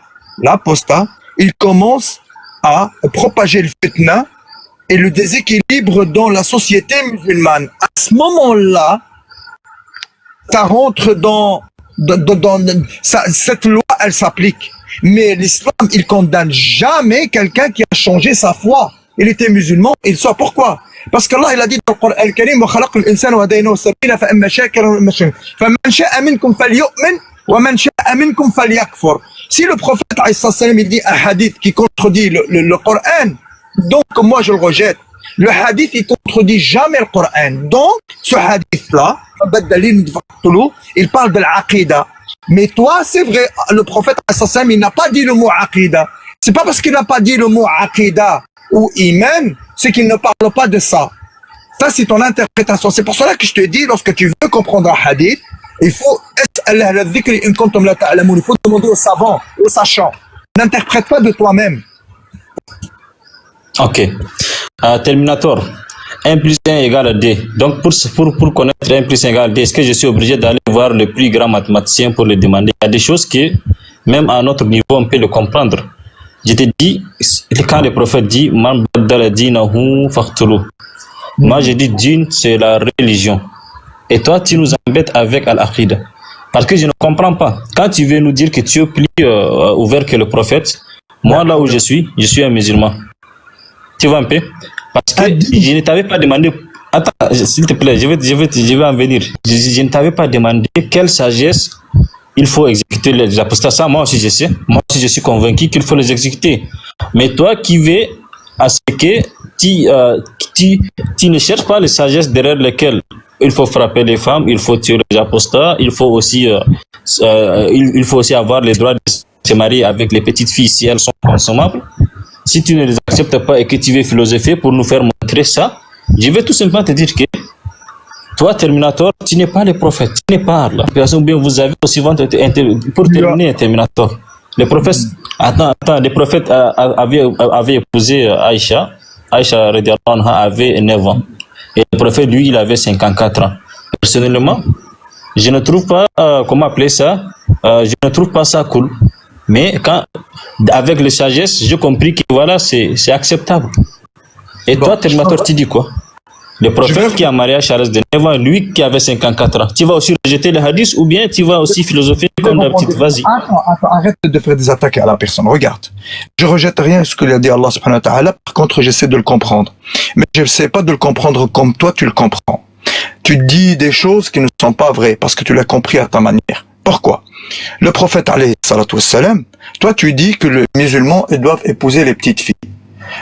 il commence à propager le fitna et le déséquilibre dans la société musulmane. À ce moment-là, ça rentre cette loi, elle s'applique. Mais l'islam, il condamne jamais quelqu'un qui a changé sa foi. Il était musulman, il sait pourquoi. Parce qu'Allah, il a dit dans le Coran al-Karim, وَخَلَقْنَا الْإِنسَانَ وَهَدَيْنَاهُ السَّبِيلَ فَأَمَّا شَاكِرًا وَأَمَّا كَفُورًا فَمَنْ شَاءَ مِنْكُمْ فَلْيُؤْمِنْ وَمَنْ شَاءَ مِنْكُمْ فَلْيَكْفُرْ. Si le prophète, alayhi salam, il dit un hadith qui contredit le Coran, donc moi je le rejette. Le hadith, il contredit jamais le Coran. Donc, ce hadith-là, il parle de l'aqida. Mais toi, c'est vrai, le prophète, il n'a pas dit le mot aqida. C'est pas parce qu'il n'a pas dit le mot aqida ou iman, c'est qu'il ne parle pas de ça. Ça, c'est ton interprétation. C'est pour cela que je te dis, lorsque tu veux comprendre un hadith, il faut demander aux savants, aux sachants. N'interprète pas de toi-même. Ok. Terminator. 1 plus 1 égale 2. Donc, pour connaître 1 plus 1 égale 2, est-ce que je suis obligé d'aller voir le plus grand mathématicien pour le demander? Il y a des choses que, même à notre niveau, on peut le comprendre. Je te dis, quand le prophète dit, Man baddala dinahu faqtulu. Moi, je dis, din, c'est la religion. Et toi, tu nous embêtes avec Al-Aqida. Parce que je ne comprends pas. Quand tu veux nous dire que tu es plus ouvert que le prophète, moi, là où je suis un musulman. Tu vois un peu? Parce que je ne t'avais pas demandé. Attends, s'il te plaît, je vais en venir. Je ne t'avais pas demandé quelle sagesse il faut exécuter les apostats. Ça, moi aussi, je sais. Moi aussi, je suis convaincu qu'il faut les exécuter. Mais toi qui veux à ce que tu ne cherches pas les sagesses derrière lesquelles il faut frapper les femmes, il faut tuer les apostats, il faut aussi avoir les droits de se marier avec les petites filles si elles sont consommables. Si tu ne les acceptes pas et que tu veux philosopher pour nous faire montrer ça, je vais tout simplement te dire que toi, Terminator, tu n'es pas le prophète, tu n'es pas là. Bien, vous avez aussi pour terminer, Terminator. Le prophète, le prophète avait épousé Aïcha. Aïcha avait 9 ans. Et le prophète, lui, il avait 54 ans. Personnellement, je ne trouve pas, comment appeler ça, je ne trouve pas ça cool. Mais avec le sagesse, j'ai compris que voilà, c'est acceptable. Et toi, Terminator, tu dis quoi? Le prophète qui a marié à Charles de 9 ans, lui qui avait 54 ans, tu vas aussi rejeter le hadith ou bien tu vas aussi philosopher comme la petite? Vas-y. Attends, arrête de faire des attaques à la personne. Regarde. Je rejette rien ce que l'a dit Allah subhanahu wa ta'ala. Par contre, j'essaie de le comprendre. Mais je ne sais pas de le comprendre comme toi, tu le comprends. Tu dis des choses qui ne sont pas vraies parce que tu l'as compris à ta manière. Pourquoi? Le prophète, alayhi salatu wassalam, toi, tu dis que les musulmans doivent épouser les petites filles.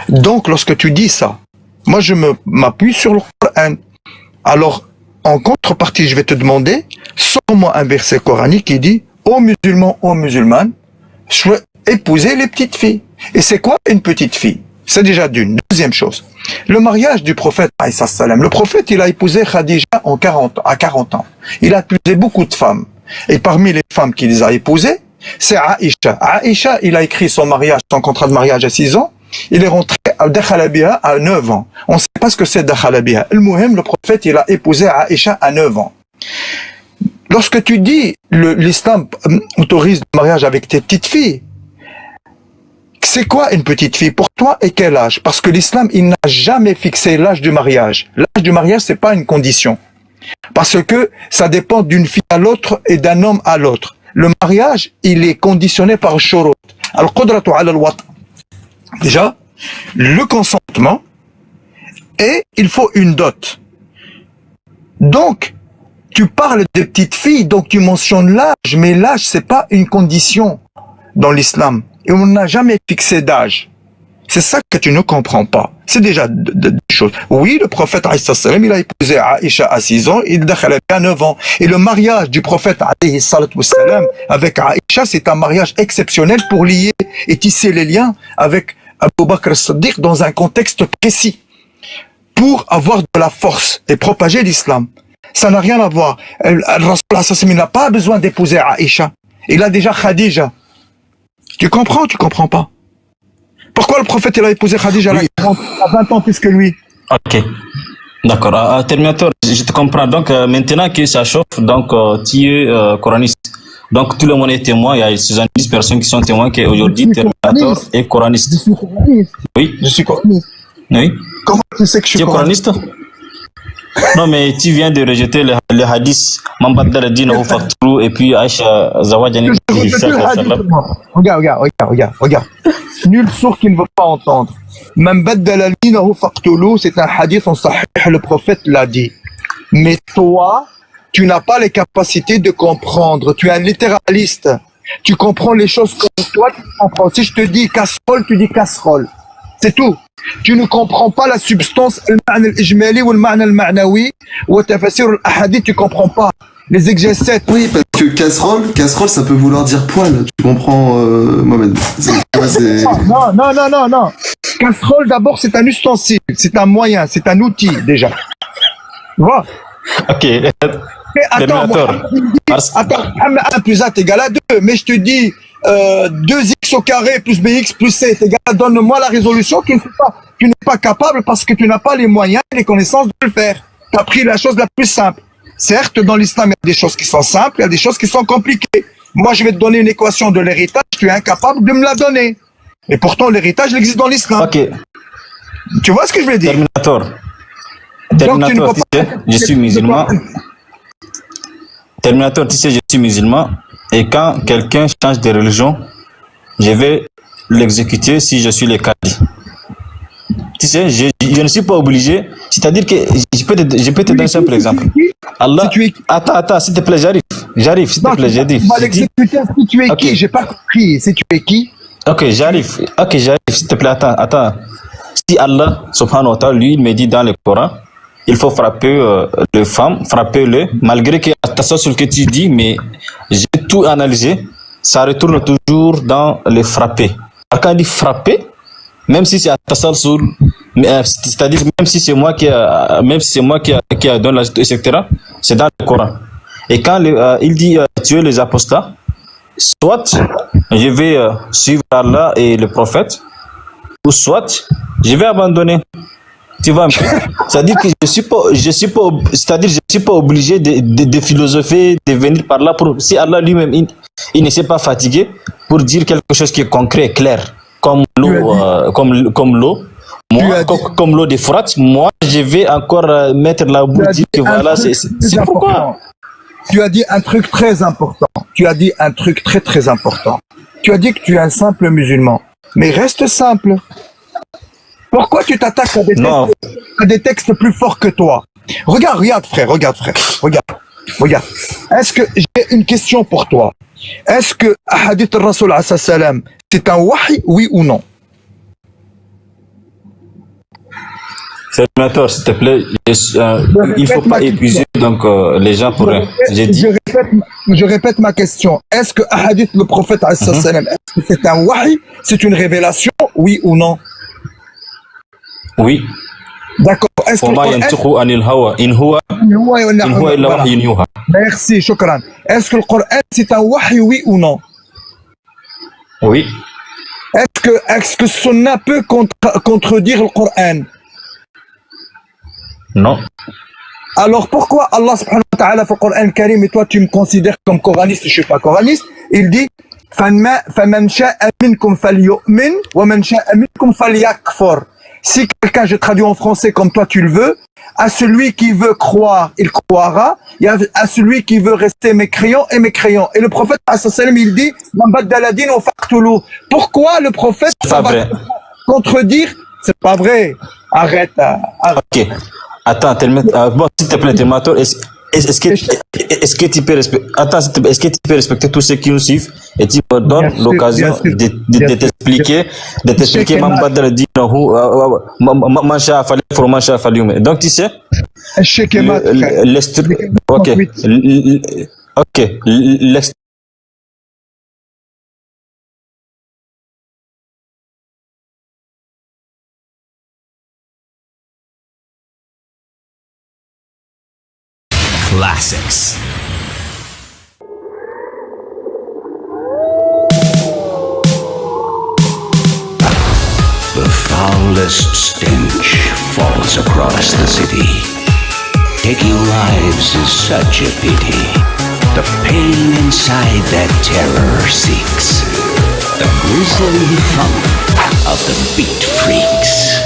Donc, lorsque tu dis ça, moi, je m'appuie sur le Coran. Alors, en contrepartie, je vais te demander, sors-moi un verset coranique qui dit, aux musulmans, aux musulmanes, épouser les petites filles. Et c'est quoi une petite fille? C'est déjà d'une. Deuxième chose, le mariage du prophète, le prophète, il a épousé Khadija à 40 ans. Il a épousé beaucoup de femmes. Et parmi les femmes qu'il les a épousées, c'est Aïcha. Aïcha, il a écrit son contrat de mariage à 6 ans. Il est rentré à Dakhalabiha à 9 ans. On ne sait pas ce que c'est Dakhalabiha. Le prophète, il a épousé Aïcha à 9 ans. Lorsque tu dis l'islam autorise le mariage avec tes petites filles, c'est quoi une petite fille pour toi et quel âge? Parce que l'islam, il n'a jamais fixé l'âge du mariage. L'âge du mariage, c'est pas une condition. Parce que ça dépend d'une fille à l'autre et d'un homme à l'autre. Le mariage, il est conditionné par shurut. Al-qudratu ala al-wat. Déjà, le consentement et il faut une dot. Donc, tu parles de petites filles, donc tu mentionnes l'âge, mais l'âge, c'est pas une condition dans l'islam. Et on n'a jamais fixé d'âge. C'est ça que tu ne comprends pas. C'est déjà des choses. Oui, le prophète, il a épousé Aïcha à 6 ans, il a à 9 ans. Et le mariage du prophète, avec Aïcha, c'est un mariage exceptionnel pour lier et tisser les liens avec Abu Bakr as-Siddiq dans un contexte précis. Pour avoir de la force et propager l'islam. Ça n'a rien à voir. Rasul n'a pas besoin d'épouser Aïcha. Il a déjà Khadija. Tu comprends ou tu comprends pas? Pourquoi le prophète il a épousé Khadija à 20 ans plus que lui? Ok. D'accord. Terminator, je te comprends. Donc, maintenant que ça chauffe, donc tu es coraniste. Donc, tout le monde est témoin. Il y a 70 personnes qui sont témoins qu'aujourd'hui, Terminator est Je coraniste. suis coraniste. Oui. Je suis coraniste. Oui. Comment tu sais que je Tu suis es coraniste? coraniste? Non, mais tu viens de rejeter le hadith. Mambadar dit no fakturu et puis Aïcha Zawadjani Je dit rejette le hadith, moi. Regarde. Nul sourd qui ne veut pas entendre. Man baddala dinahu faqtulu, c'est un hadith en sahih, le prophète l'a dit. Mais toi, tu n'as pas les capacités de comprendre. Tu es un littéraliste. Tu comprends les choses comme toi, tu comprends. Si je te dis casserole, tu dis casserole. C'est tout. Tu ne comprends pas la substance, al-ma'na al-ijmali ou al-ma'na al-ma'nawi ou tafasir al-ahadith, tu comprends pas. Les exégètes. Oui, parce que casserole, ça peut vouloir dire poil. Tu comprends, Mohamed? Non. Casserole, d'abord, c'est un ustensile, c'est un moyen, c'est un outil, déjà. Tu vois? Ok. Mais attends, Terminator. attends, 1 plus 1 est égal à 2, mais je te dis 2x au carré plus bx plus c est égal à, donne-moi la résolution, tu n'es pas capable parce que tu n'as pas les moyens et les connaissances de le faire. Tu as pris la chose la plus simple. Certes, dans l'islam, il y a des choses qui sont simples, il y a des choses qui sont compliquées. Moi, je vais te donner une équation de l'héritage, tu es incapable de me la donner. Et pourtant, l'héritage, il existe dans l'islam. Ok. Tu vois ce que je veux dire? Terminator. Donc, tu ne Terminator, peux tu pas... sais, je suis musulman. Terminator, tu sais, je suis musulman. Et quand quelqu'un change de religion, je vais l'exécuter si je suis le cadi. Tu sais, je ne suis pas obligé. C'est-à-dire que je peux te donner un simple exemple. Allah. Si tu es... Attends, s'il te plaît, j'arrive, s'il te plaît, j'ai dit. Tu vas l'exécuter si tu es Ok. qui? J'ai pas compris. Si tu es qui? Ok, j'arrive, s'il te plaît, attends. Si Allah, subhanahu wa ta'ala, lui, il me dit dans le Coran, il faut frapper les femmes, frapper-les, malgré que, attention sur ce que tu dis, mais j'ai tout analysé, ça retourne toujours dans le frapper. Alors, quand on dit frapper, même si c'est attention sur, c'est-à-dire même si c'est moi qui a donné la etc., c'est dans le Coran. Et quand il dit tuer les apostats, soit je vais suivre Allah et le prophète, ou soit je vais abandonner. Tu vois, c'est-à-dire que je suis pas obligé de philosopher, de venir par là pour, si Allah lui-même il ne s'est pas fatigué pour dire quelque chose qui est concret, clair, comme l'eau, comme l'eau. Moi, comme l'eau des Frat, moi je vais encore mettre la boue, dire que voilà, c'est pourquoi. Tu as dit un truc très important. Tu as dit un truc très très important. Tu as dit que tu es un simple musulman. Mais reste simple. Pourquoi tu t'attaques à des textes plus forts que toi? Regarde frère. Regarde. Est-ce que j'ai une question pour toi? Est-ce que Hadith al-Rasul salam, c'est un wahi, oui ou non? Terminator, s'il te plaît, il faut pas épuiser donc les gens pour Je répète ma question. Est-ce que Hadith le prophète salam, est-ce que c'est un wahi, c'est une révélation, oui ou non? Oui. D'accord. Est-ce que Merci, shukran. Est-ce que le Coran c'est un wahi, oui ou non? Oui. Est-ce que Sunna peut contredire le Coran? Non. Alors pourquoi Allah subhanahu wa ta'ala في القرآن الكريم, et toi tu me considères comme coraniste, je suis pas coraniste, il dit فَمَنْ شَاءَ مِنْكُمْ فَلْيُؤْمِنْ وَمَنْ شَاءَ مِنْكُمْ فَلْيَكْفُرْ. Si quelqu'un, je traduis en français comme toi tu le veux, à celui qui veut croire, il croira, et à celui qui veut rester mécréant et mécréant. Et le prophète il dit pourquoi le prophète va contredire? C'est pas vrai. Arrête. Ok. Attends, bon, s'il te plaît, Terminator, est-ce que tu peux respecter, attends, est-ce que tu peux respecter tous ceux qui nous suivent et tu me donnes l'occasion de t'expliquer, Mambadar dit Mancha Fali pour Mancha Falium. Donc tu sais, ok, Classics. The foulest stench falls across the city. Taking lives is such a pity. The pain inside that terror seeks. The grisly funk of the beat freaks.